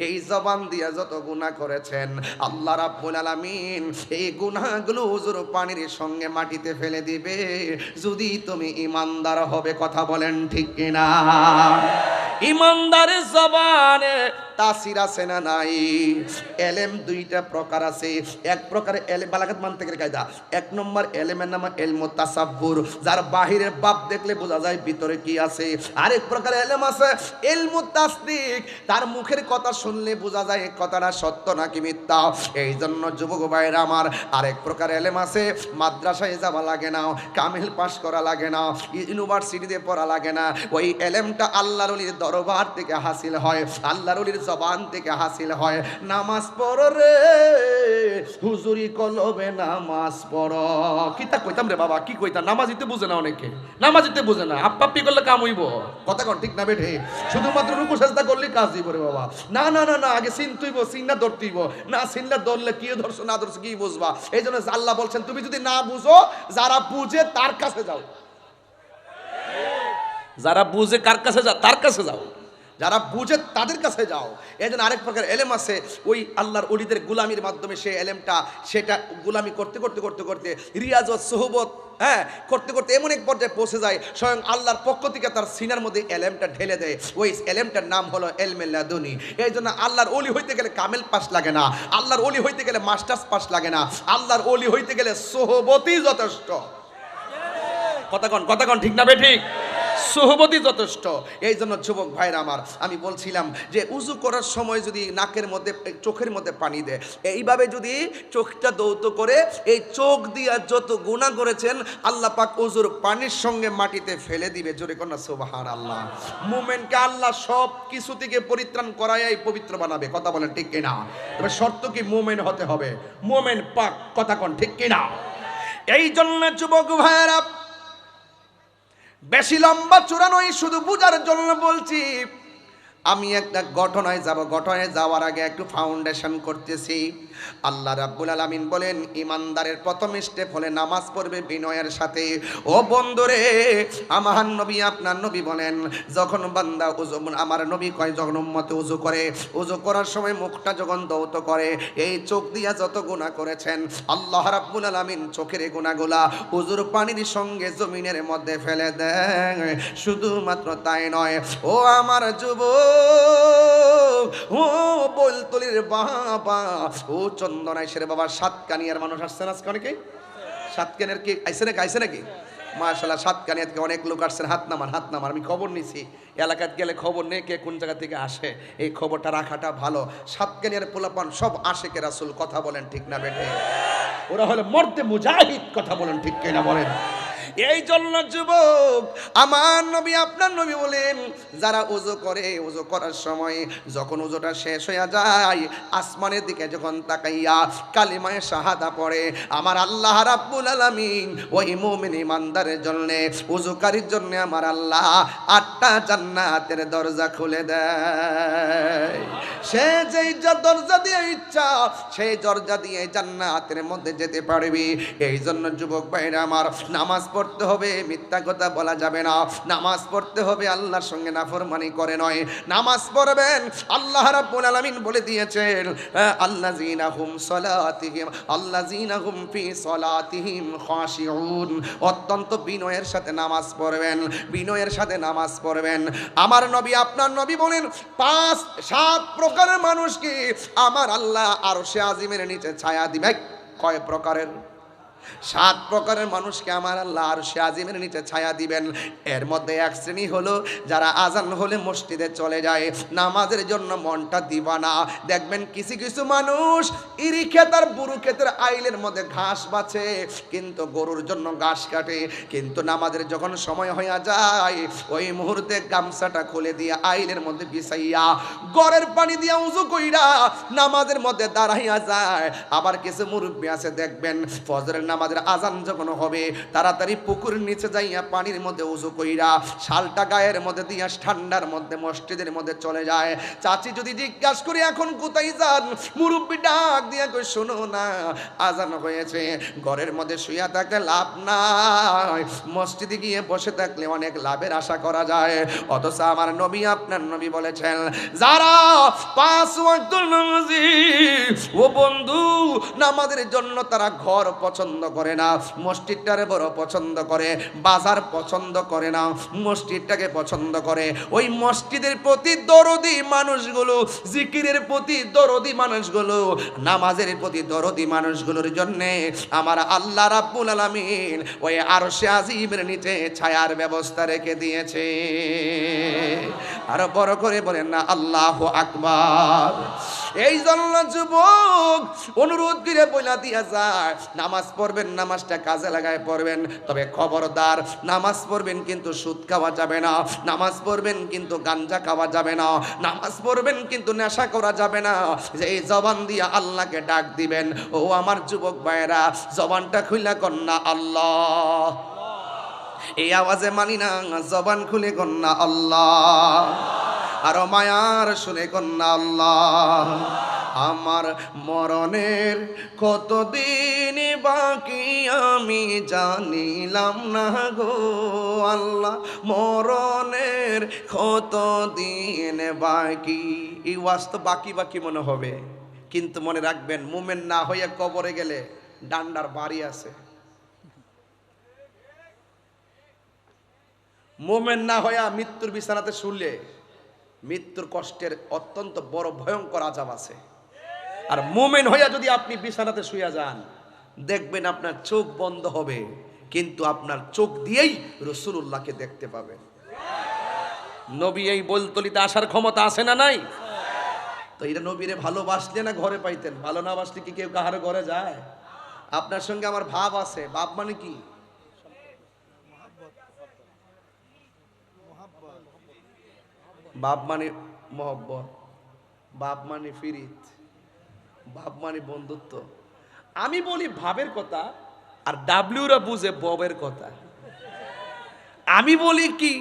এই জবান দিয়া যত গুনাহ করেছেন আল্লাহ রাব্বুল আলামিন এই গুনাহগুলো ওযুর পানির সঙ্গে মাটিতে ফেলে দিবে, যদি তুমি ঈমানদার হবে। কথা বলেন ঠিক কিনা? ঈমানদারের জবানে তাসির আছে না নাই? এলেম দুইটা প্রকার আছে। এক প্রকার এলেম বালাগাত মানতিকের কায়দা। এক নম্বর এলেমের নাম ইলমু তাসাব্বুর, যার বাহিরের বাপ দেখলে বোঝা যায় ভিতরে কি আছে। আরেক প্রকার এলেম আছে ইলমু তাসদিক, তার মুখের কথা শুনলে বোঝা যায় কথাটা সত্য নাকি মিথ্যা। এই জন্য যুবক ভাইরা আমার, আরেক প্রকার এলেম আছে মাদ্রাসায় যাওয়া লাগে না, কামিল পাস করা লাগে না, ইউনিভার্সিটিতে পড়া লাগে না। ওই এলেমটা আল্লাহর ওলির দরবার থেকে হাসিল হয়, আল্লাহর ওলির জবান থেকে হাসিল হয়। নামাজ পড়ো রে হুজুরি কলবে, নামাজ পড়ো। কিতা কইতাম রে বাবা, কি কইতাম? নামাজিতে বুঝে না অনেকে, নামাজিতে বুঝে না। আপ্পাপ্পি করলে কাম হইব, কথা কোন ঠিক না বেঠে? শুধুমাত্র রুকু সাজদা করলে কাজ হইব রে বাবা। না না না না, আগে চিনতেইব, চিন্না ধরতেইব। না চিনলে ধরলে কি ধরছো না ধরছো কি বুঝবা? এই জন্য আল্লাহ বলছেন তুমি যদি না বুঝো, যারা বুঝে তার কাছে যাও। যারা বুঝে কার কাছে যাও? তার কাছে যাও। যারা বুঝে তাদের কাছে যাও। এই জন্য আরেক প্রকার এলেম আছে, ওই আল্লাহর ওলিদের গুলামির মাধ্যমে সে এলেমটা সেটা গুলামি করতে করতে করতে করতে রিয়াজত সোহবত করতে করতে এমন এক পর্যায়ে পৌঁছে যায়, স্বয়ং আল্লাহর পক্ষ থেকে তার সিনার মধ্যে এলেমটা ঢেলে দেয়। ওই এলেমটার নাম হলো এলমে লাদুনি। এই জন্য আল্লাহর ওলি হইতে গেলে কামেল পাস লাগে না, আল্লাহর ওলি হইতে গেলে মাস্টার্স পাস লাগে না, আল্লাহর ওলি হইতে গেলে সোহবতই যথেষ্ট। কথা কন ঠিক না বে ঠিক? সোহবতই যথেষ্ট। এই জন্য যুবক ভাইরা আমার, আমি বলছিলাম যে উজু করার সময় যদি নাকের মধ্যে চোখের মধ্যে পানি দেয়, এইভাবে যদি চোখটা দৌত করে এই চোখ দিয়া যত গুনাহ করেছেন আল্লাহ পাক উজুর পানির সঙ্গে মাটিতে ফেলে দিবে। জোরে কন্যা সুবহানাল্লাহ। মুমিনকে আল্লাহ সব কিছু থেকে পরিত্রাণ করায় পবিত্র বানাবে। কথা বলেন ঠিক কিনা? তবে শর্ত কি? মুমিন হতে হবে, মুমিন পাক। কথা কন ঠিক কিনা? এই জন্য যুবক ভাইরা, বেশি লম্বা চূড়া নয়, শুধু বুঝার জন্য বলছি। আমি একটা ঘটনায় যাব, ঘটনায় যাওয়ার আগে একটু ফাউন্ডেশন করতেছি। আল্লাহ রাব্বুল আলামিন বলেন, ইমানদারের প্রথম স্টেপ হলে নামাজ পড়বে বিনয়ের সাথে। ও বন্ধুরে, আমার নবী আপনার নবী বলেন, যখন বান্দা উযু, আমার নবী কয় যখন উম্মত উযু করে, উযু করার সময় মুখটা যখন দৌত করে, এই চোখ দিয়া যত গুনাহ করেছেন আল্লাহ রাব্বুল আলামিন চোখের গুনাহগুলা উযুর পানির সঙ্গে জমিনের মধ্যে ফেলে দেন। শুধুমাত্র তাই নয়, ও আমার যুবক, ও বলতলির বাবা, ও চন্দনাইশের বাবা, সাতকানিয়ার মানুষ আসছেন আজকে অনেকে? সাতকানিয়ার কি আইসে নাকি? মাশাআল্লাহ, সাতকানিয়া থেকে অনেক লোক আসছেন। হাত নামান। আমি খবর নিছি, এলাকায় গেলে খবর নেই কে কোন জায়গা থেকে আসে, এই খবরটা রাখাটা ভালো। সাতকানিয়ার পোলাপান সব আশেকে রাসূল। কথা বলেন ঠিক না বেঠে? ওরা হলো মর্দে মুজাহিদ। কথা বলেন ঠিক কিনা বলেন? এই জন্য যুবক, আমার নবী আপনার নবী বলেন, যারা ওযু করে, ওযু করার সময় যখন ওযুটা শেষ হয়ে যায়, আসমানের দিকে যখন তাকাইয়া কালিমায়ে শাহাদা পড়ে, আমার আল্লাহ রাব্বুল আলামিন ওই মুমিন ইমানদারের জন্য, ওযুকারীর জন্য আমার আল্লাহ 8টা জান্নাতের দরজা খুলে দেয়। সে যেই দরজা দিয়ে ইচ্ছা সেই দরজা দিয়ে জান্নাতের মধ্যে যেতে পারবি। এই জন্য যুবক ভাইরা আমার, নামাজ পড়তে হবে, মিথ্যা কথা বলা যাবে না। নামাজ পড়তে হবে, আল্লাহর সঙ্গে নাফরমানি করে নয়। নামাজ পড়বেন, আল্লাহ রাব্বুল আলামিন বলে দিয়েছেন, আল্লাযীনা হুম সালাতিহিম, আল্লাযীনা হুম ফি সালাতিহিম খাশিউন। অত্যন্ত বিনয়ের সাথে নামাজ পড়বেন, বিনয়ের সাথে নামাজ পড়বেন। আমার নবী আপনার নবী বলেন, 5-7 প্রকারের মানুষকে আমার আল্লাহ আরশে আজিমের নিচে ছায়া দিবে। কয় প্রকারের? 7 প্রকারের মানুষকে আমার আল্লাহ আরশে আজিমের নিচে ছায়া দিবেন। এর মধ্যে এক শ্রেণী হলো যারা আজান হলে মসজিদে চলে যায়, নামাজের জন্য মনটা দিবানা। দেখবেন কিছু কিছু মানুষ ইরি ক্ষেত আর বুরু ক্ষেতের আইলের মধ্যে ঘাস বাছে, কিন্তু গরুর জন্য ঘাস কাটে, কিন্তু নামাজের যখন সময় হইয়া যায় ওই মুহূর্তে গামছাটা খুলে দিয়ে আইলের মধ্যে বিছাইয়া গড়ের পানি দিয়া উযু কইরা নামাজের মধ্যে দাঁড়াইয়া যায়। আবার কিছু মুরব্বী আছে, দেখবেন ফজরের নামাজের আজান যখন হবে তাড়াতাড়ি পুকুরের নিচে যাইয়া পানির মধ্যে উযু কইরা শালটা গায়ের মধ্যে দিয়া ঠান্ডার মধ্যে মসজিদের মধ্যে চলে যায়। চাচি যদি জিজ্ঞাসা করি এখন কোথায় যান, মুরব্বি ডাক দিয়া কই, শোনো না, আজান হয়েছে, ঘরের মধ্যে শুইয়া থাকলে লাভ নাই, মসজিদে গিয়ে বসে থাকলে অনেক লাভের আশা করা যায়। অথচ আমার নবী আপনার নবী বলেছেন, যারা 5 ওয়াক্তের নামাজি, ও বন্ধু, নামাজের জন্য তারা ঘর পছন্দ করে না, মসজিদটারে বড় পছন্দ করে, বাজার পছন্দ করে না, মসজিদটাকে পছন্দ করে। ওই মসজিদের প্রতি দরদি মানুষগুলো, জিকিরের প্রতি দরদি মানুষগুলো, নামাজের প্রতি দরদি মানুষগুলোর জন্য আমার আল্লাহ রাব্বুল আলামিন ওই আরশে আজিমের নিচে ছায়ার ব্যবস্থা রেখে দিয়েছে। আরো বড় করে বলেন না আল্লাহু আকবার। এই জন্য যুবক অনুরোধ করে বইলা দিয়া যায়, নামাজ পড়বেন, নামাজটা কাজে লাগায় পড়বেন। তবে খবরদার, নামাজ পড়বেন কিন্তু সুদ খাওয়া যাবে না, নামাজ পড়বেন কিন্তু গাঞ্জা খাওয়া যাবে না, নামাজ পড়বেন কিন্তু নেশা করা যাবে না। যে এই জবান দিয়া আল্লাহকে ডাক দিবেন, ও আমার যুবক ভাইয়েরা, জবানটা খুইলা কন্যা আল্লাহ। এই আওয়াজে মানি না, জবান খুলে কন্যা আল্লাহ। আরো মায়ার শুনে কন্যা আল্লাহ। আমার মরণের কতদিন বাকি আমি জানিলাম না গো আল্লাহ, মরণের জীবনের কত দিন বাকি। এই ওয়াজ তো বাকি বাকি মনে হবে, কিন্তু মনে রাখবেন মুমিন না হইয়া কবরে গেলে ডান্ডার বাড়ি আছে। মুমিন না হইয়া মৃত্যুর বিছানাতে শুলে মৃত্যুর কষ্টের অত্যন্ত বড় ভয়ঙ্কর আযাব আছে। আর মুমিন হইয়া যদি আপনি বিছানাতে শুইয়া যান, দেখবেন আপনার চোখ বন্ধ হবে, কিন্তু আপনার চোখ দিয়েই রাসূলুল্লাহকে দেখতে পাবেন। নবী এই বলতলিতে আসার ক্ষমতা আছে না নাই? তো এটা নবীরে ভালোবাসলে না ঘরে পাইতেন? ভালো না বাসলে কি কেউ কাহার ঘরে যায়? আপনার সঙ্গে আমার ভাব আছে। ভাব মানে কি? বাপ মানে মহব্বত, বাপ মানে ফিরিত, বাপ মানে বন্ধুত্ব। আমি বলি ভাবের কথা, আর ডাব্লিউরা বুঝে ববের কথা। আমি বলি কি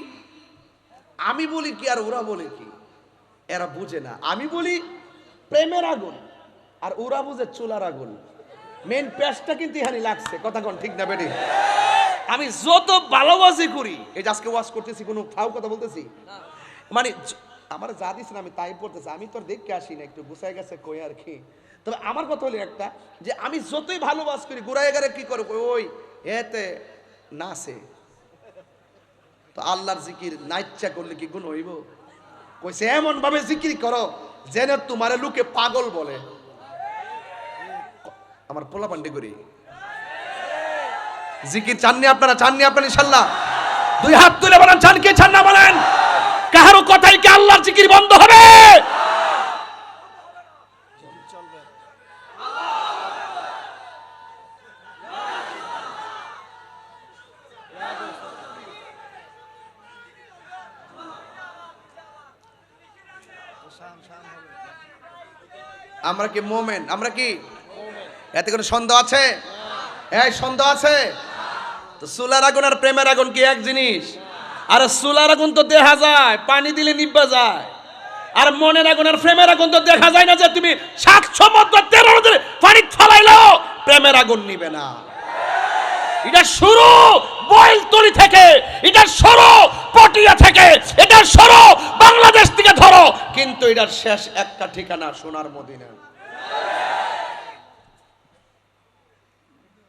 আর ওরা বলে কি, এরা বুঝে না। আমি বলি প্রেমের আগুন, আর ওরা বুঝে চুলার আগুন। মেন পেশটা কিন্তু এখানে লাগছে। কথা কোন ঠিক না বেটি? আমি যত ভালোবাসি করি, এই যে আজকে ওয়াজ করতেছি, কোনো ফাউ কথা বলতেছি মানে আমার যা দিচ্ছেন আমি তাই পড়তেছি। আমি তো দেখে আসি না, একটু গুছাই গেছে কই আর কি। তবে আমার কথা হলো একটা, যে আমি যতই ভালোবাস করি, গুড়াই গারে কি করে ওই এতে নাচে। তো আল্লাহর জিকির নাইচ্ছা করলে কি গুণ হইব? কইছে এমন ভাবে জিকির করো যেন তোমারে লোকে পাগল বলে। আমার পোলা পান্ডি করি জিকির চাননি আপনারা? চাননি আপনারা? ইনশাআল্লাহ দুই হাত তুলে বলেন চান কে চান না বলেন। কাহারো কথাই কি আল্লাহর জিকির বন্ধ হবে? আমরা কি মোমেন? আমরা কি এতে কোনো সন্দেহ আছে? এই সন্দেহ আছে? তো চুলার আগুন আর প্রেমের আগুন কি এক জিনিস? আর চুলার আগুন তো দেখা যায়, পানি দিলে নিভা যায়। আর মনের আগুন আর প্রেমের আগুন তো দেখা যায় না। যে তুমি 700 মধ্যে 13 নদীর পানি ফলাইলো, প্রেমের আগুন নিবে না। এটা শুরু বয়লতলি থেকে, এটা শুরু পটিয়া থেকে, এটা শুরু বাংলাদেশ থেকে ধরো, কিন্তু এটার শেষ একটা ঠিকানা সোনার মদিনা।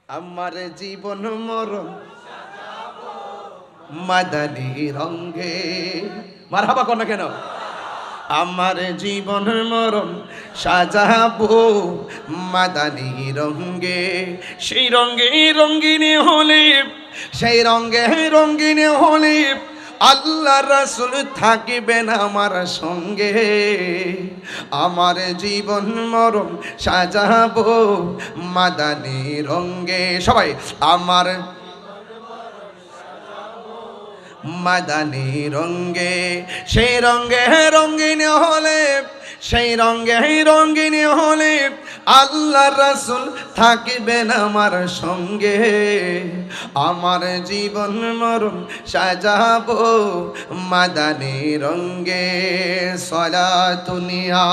আমার জীবন মরণ মাদানী রঙে, মারহাবা কর না কেন? আমার জীবন মরণ সাজাবো মাদানী রঙে, সেই রঙে রঙিনে হলে, সেই রঙে রঙিনে হলে আল্লাহ রাসূল থাকিবেন আমার সঙ্গে। আমার জীবন মরণ সাজাবো মাদানী রঙে। সবাই আমার মাদানী রঙে, সেই রঙে রঙিন হলে, সেই রঙে রঙিন হলে আল্লাহ রাসূল থাকিবেন আমার সঙ্গে। আমার জীবন মরণ সাজাবো মাদানী রঙে। সলাতুনিয়া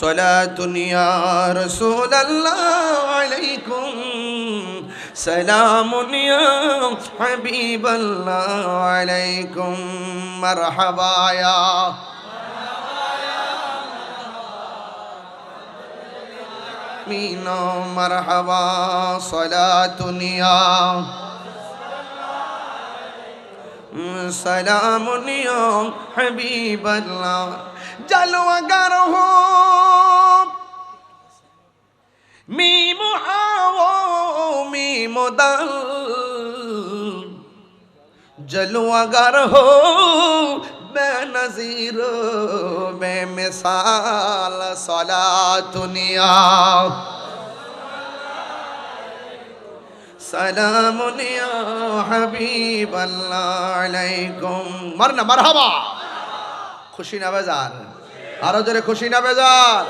সালাতুন ইয়া রাসূলুল্লাহ আলাইকুম, সালামুন ইয়া হাবিবাল্লাহ আলাইকুম। মারহাবা ইয়া মিনা, মারহাবা। সালাতুন ইয়া সালামুন ইয়া হাবিবাল্লাহ। জলওয়াগার হো মিম হাও মিম দাল, জলওয়াগার হো বেনজির বেমিসাল। সালাতুনিয়া সালামুন ইয়া হাবিবাল্লাহ আলাইকুম। মারনা মারহাবা। খুশি না বেজার? আরো জোরে খুশি না বেজার?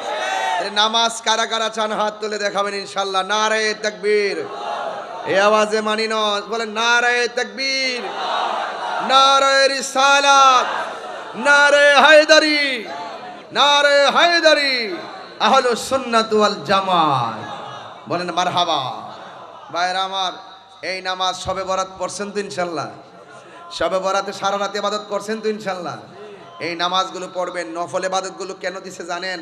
নামাজ কারা কারা চান হাত তুলে দেখাবেন ইনশাআল্লাহ। নারে তাকবীর। এই আওয়াজে মানি না বলেন নারে তাকবীর, নারে রিসালাত, নারে হায়দারি, নারে হায়দারি। আহলুস সুন্নাত ওয়াল জামাত বলেন মারহাবা। ভাইরা আমার, এই নামাজ শবে বরাত পড়ছেন তো ইনশাল্লাহ? শবে বরাতে সারা রাতে ইবাদত করছেন তো ইনশাল্লাহ? এই নামাজগুলো পড়বেন। নফল ইবাদতগুলো কেন দিছে জানেন?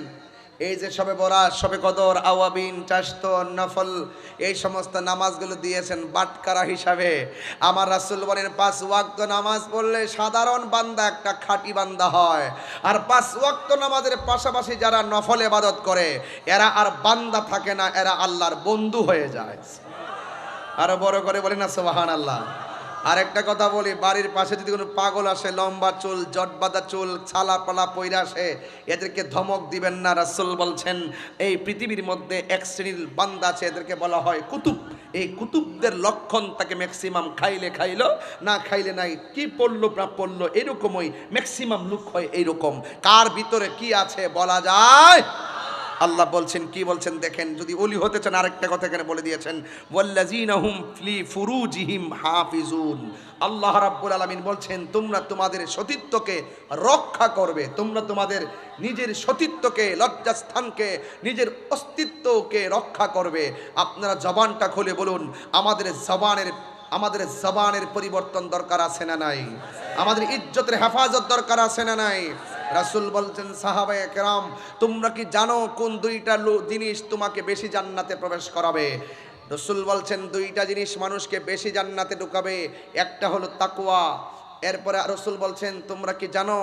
এই যে শবে বরাত, শবে কদর, আওয়াবিন, চাশত, নফল, এই সমস্ত নামাজগুলো দিয়েছেন বাটকারা হিসাবে। আমার রাসূল বলেন 5 ওয়াক্ত নামাজ পড়লে সাধারণ বান্দা একটা খাঁটি বান্দা হয়। আর 5 ওয়াক্ত নামাজের পাশাপাশি যারা নফল ইবাদত করে এরা আর বান্দা থাকে না, এরা আল্লাহর বন্ধু হয়ে যায়। আরো বড় করে বলি না সুবহানাল্লাহ। আর একটা কথা বলি, বাড়ির পাশে যদি কোনো পাগল আসে, লম্বা চুল, জটবাঁধা চুল, ছালা পালা পইরা আসে, এদেরকে ধমক দিবেন না। রাসূল বলছেন এই পৃথিবীর মধ্যে এক শ্রেণীর বান্দা আছে, এদেরকে বলা হয় কুতুব। এই কুতুবদের লক্ষণ তাকে ম্যাক্সিমাম খাইলে খাইলো, না খাইলে নাই, কি পড়লো না পড়লো, এরকমই ম্যাক্সিমাম লুক হয় এইরকম। কার ভিতরে কি আছে বলা যায়? আল্লাহ বলছেন, কি বলছেন দেখেন। যদি ওলি হতে চান আরেকটা কথা এখানে বলে দিয়েছেন, ওয়াল্লাযীনা হুম ফি ফুরুজিহিম হাফিজুন। আল্লাহ রাব্বুল আলামিন বলছেন তোমরা তোমাদের সতীত্বকে রক্ষা করবে, তোমরা তোমাদের নিজের সতীত্বকে, লজ্জাস্থানকে, নিজের অস্তিত্বকে রক্ষা করবে। আপনারা জবানটা খুলে বলুন, আমাদের জবানের পরিবর্তন দরকার আছে না নাই? আমাদের ইজ্জতের হেফাজত দরকার আছে না নাই? রাসূল বলছেন সাহাবায়ে কেরাম তোমরা কি জানো কোন দুইটা জিনিস তোমাকে বেশি জান্নাতে প্রবেশ করাবে? রাসূল বলছেন দুইটা জিনিস মানুষকে বেশি জান্নাতে ঢুকাবে, একটা হলো তাকওয়া। এরপরে রাসূল বলছেন তোমরা কি জানো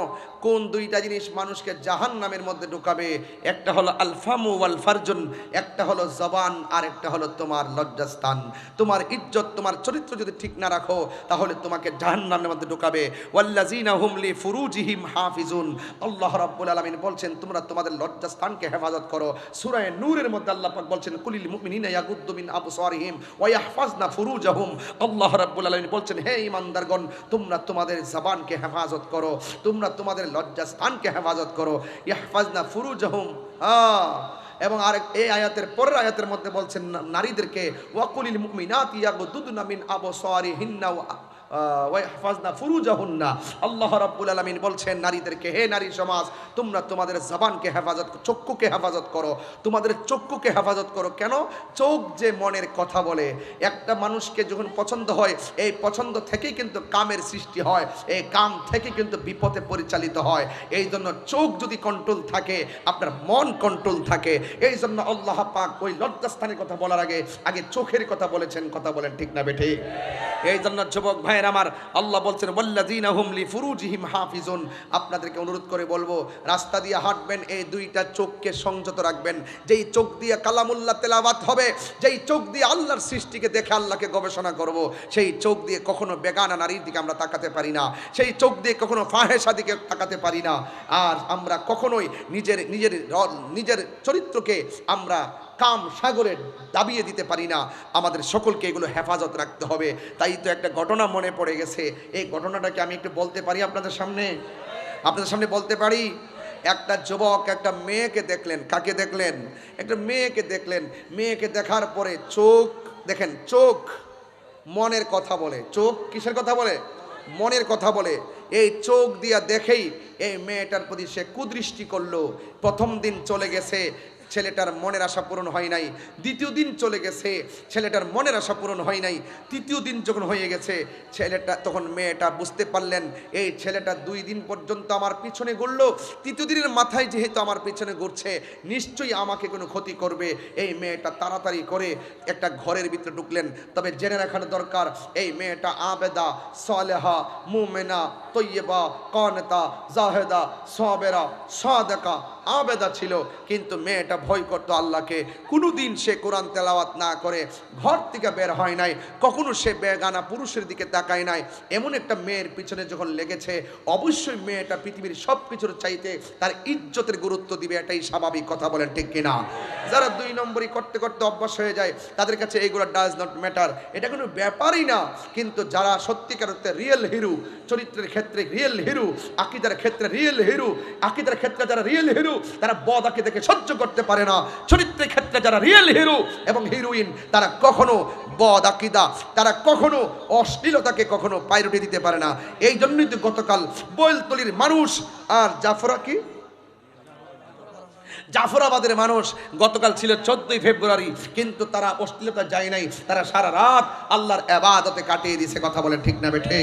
কোন দুইটা জিনিস মানুষকে জাহান্নামের মধ্যে ঢুকাবে? একটা হলো আল ফামু ওয়াল ফারজুন, একটা হলো জবান, আর একটা হলো তোমার লজ্জাস্থান। তোমার ইজ্জত, তোমার চরিত্র যদি ঠিক না রাখো তাহলে তোমাকে জাহান্নামের মধ্যে ঢুকাবে। ওয়াল্লাযীনা হুম লি ফুরুজিহিম হাফিজুন। আল্লাহ রাব্বুল আলামিন বলছেন তোমরা তোমাদের লজ্জাস্থানকে হেফাজত করো। সূরা নূরের মধ্যে আল্লাহ পাক বলছেন কুলিল মুমিনিনা ইয়াগুদ্দু মিন আবসারিহিম ওয়া ইয়াহফাজনা ফুরুজাহুম। আল্লাহ রাব্বুল আলামিন বলছেন হে ঈমানদারগণ তোমরা তোমাদের জবানকে হেফাজত করো, তোমরা তোমাদের লজ্জাস্থানকে হেফাজত করো। ইয়াহফাজনা ফুরুজাহুম। এবং আর এই আয়াতের পরের আয়াতের মধ্যে বলছেন নারীদেরকে ওয়াকুলিল মুমিনাতি ইয়াগুদ্দুনা মিন আবসারিহিন্না ওয়াহফাজনা ফুরুজাহুন্না। আল্লাহ রাব্বুল আলামিন বলছেন নারীদেরকে, হে নারী সমাজ তোমরা তোমাদের জবানকে হেফাজত, চক্ষুকে হেফাজত করো, তোমাদের চক্ষুকে হেফাজত করো। কেন? চোখ যে মনের কথা বলে। একটা মানুষকে যখন পছন্দ হয়, এই পছন্দ থেকেই কিন্তু কামের সৃষ্টি হয়, এই কাম থেকে কিন্তু বিপথে পরিচালিত হয়। এই জন্য চোখ যদি কন্ট্রোল থাকে, আপনার মন কন্ট্রোল থাকে। এই জন্য আল্লাহ পাক ওই লজ্জাস্থানের কথা বলার আগে চোখের কথা বলেছেন। কথা বলেন ঠিক না বেঠে? এই জন্য যুবক ভাইয়ের আমার, আল্লাহ বলছেন ওয়াল্লাযীনা হুম লি ফুরুজিহিম হাফিজুন। আপনাদেরকে অনুরোধ করে বলবো, রাস্তা দিয়ে হাঁটবেন এই দুইটা চোখকে সংযত রাখবেন। যেই চোখ দিয়ে কালামুল্লাহ তেলাওয়াত হবে, যেই চোখ দিয়ে আল্লাহর সৃষ্টিকে দেখে আল্লাহকে গবেষণা করব, সেই চোখ দিয়ে কখনো বেগানা নারীর দিকে আমরা তাকাতে পারি না, সেই চোখ দিয়ে কখনো ফাহেসা দিকে তাকাতে পারি না। আর আমরা কখনোই নিজের চরিত্রকে আমরা কাম সাগরে দাবিয়ে দিতে পারি না। আমাদের সকলকে এগুলো হেফাজত রাখতে হবে। তাই তো একটা ঘটনা মনে পড়ে গেছে, এই ঘটনাটাকে আমি একটু বলতে পারি আপনাদের সামনে বলতে পারি। একটা যুবক একটা মেয়েকে দেখলেন। কাকে দেখলেন? একটা মেয়েকে দেখলেন। মেয়েকে দেখার পরে চোখ দেখেন, চোখ মনের কথা বলে। চোখ কিসের কথা বলে? মনের কথা বলে। এই চোখ দিয়া দেখেই এই মেয়েটার প্রতি সে কুদৃষ্টি করলো। প্রথম দিন চলে গেছে, ছেলেটার মনের আশা পূরণ হয় নাই। দ্বিতীয় দিন চলে গেছে, ছেলেটার মনের আশা পূরণ হয় নাই। তৃতীয় দিন যখন হয়ে গেছে তখন মেয়েটা বুঝতে পারলেন এই ছেলেটা 2 দিন পর্যন্ত আমার পিছনে ঘুরলো, তৃতীয় দিনের মাথায় যেহেতু আমার পিছনে ঘুরছে নিশ্চয়ই আমাকে কোনো ক্ষতি করবে। এই মেয়েটা তাড়াতাড়ি করে একটা ঘরের ভিতরে ঢুকলেন। তবে জেনে রাখার দরকার এই মেয়েটা আবেদা, সালেহা, মুমিনা, তৈয়বা, কানেতা, জাহেদা, সাবেরা, সাদেকা, আবেদা ছিল। কিন্তু মেয়েটা ভয় করতো আল্লাহকে। কোনোদিন সে কোরআন তেলাওয়াত না করে ঘর থেকে বের হয় নাই, কখনো সে বেগানা পুরুষের দিকে তাকায় নাই। এমন একটা মেয়ের পিছনে যখন লেগেছে, অবশ্যই মেয়েটা পৃথিবীর সব কিছুর চাইতে তার ইজ্জতের গুরুত্ব দিবে, এটাই স্বাভাবিক। কথা বলেন ঠিক কিনা? যারা 2 নম্বরই করতে করতে অভ্যাস হয়ে যায় তাদের কাছে এইগুলো ডাজ নট ম্যাটার, এটা কোনো ব্যাপারই না। কিন্তু যারা সত্যিকার অর্থে রিয়েল হিরো, চরিত্রের ক্ষেত্রে রিয়েল হিরো, আকীদার ক্ষেত্রে রিয়েল হিরো, আকীদার ক্ষেত্রে যারা রিয়েল হিরো তারা বদ আকীদাকে সহ্য করতে পারে না। চরিত্রের ক্ষেত্রে যারা রিয়েল হিরো এবং হিরোইন তারা কখনো বদ আকীদা, তারা কখনো অশ্লীলতাকে কখনো প্রায়োরিটি দিতে পারে না। এই জন্যই তো গতকাল বৈলতলির মানুষ আর জাফরা কি জাফরাবাদের মানুষ গতকাল ছিল 14ই ফেব্রুয়ারি, কিন্তু তারা অশ্লীলতা যায় নাই, তারা সারা রাত আল্লাহর ইবাদতে কাটিয়ে দিয়েছে। কথা বলেন ঠিক না বেঠে?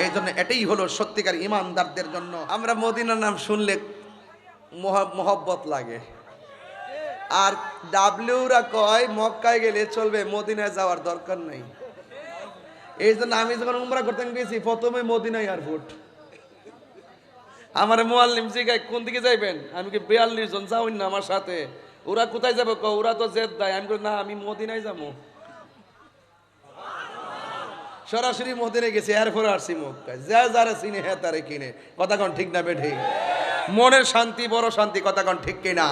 এই জন্য এটাই হলো সত্যিকার ইমানদারদের জন্য। আমরা মদিনার নাম শুনলে মহব্বত লাগে, আর ডাব্লিউরা কয় মক্কায় গেলে চলবে, মদিনায় যাওয়ার দরকার নাই। এই জন্য আমি যখন উমরা করতে গেছি প্রথমে মদিনা এয়ারপোর্ট, আমার মুআল্লিম জিগায় কোন দিকে যাইবেন, আমি কি 42 জন যাওইন না আমার সাথে, ওরা কোথায় যাবে, ওরা তো জেদ্দায়। আমি না, আমি মদিনায় যাবো। সরাসরি মদিনায় গেছি, এরপরে আসছি মক্কায়। যা যারা চিনে হ্যাঁ তারে কিনে। কথা কন ঠিক না বেঠে? মনের শান্তি বড় শান্তি। কথা কন ঠিক কিনা?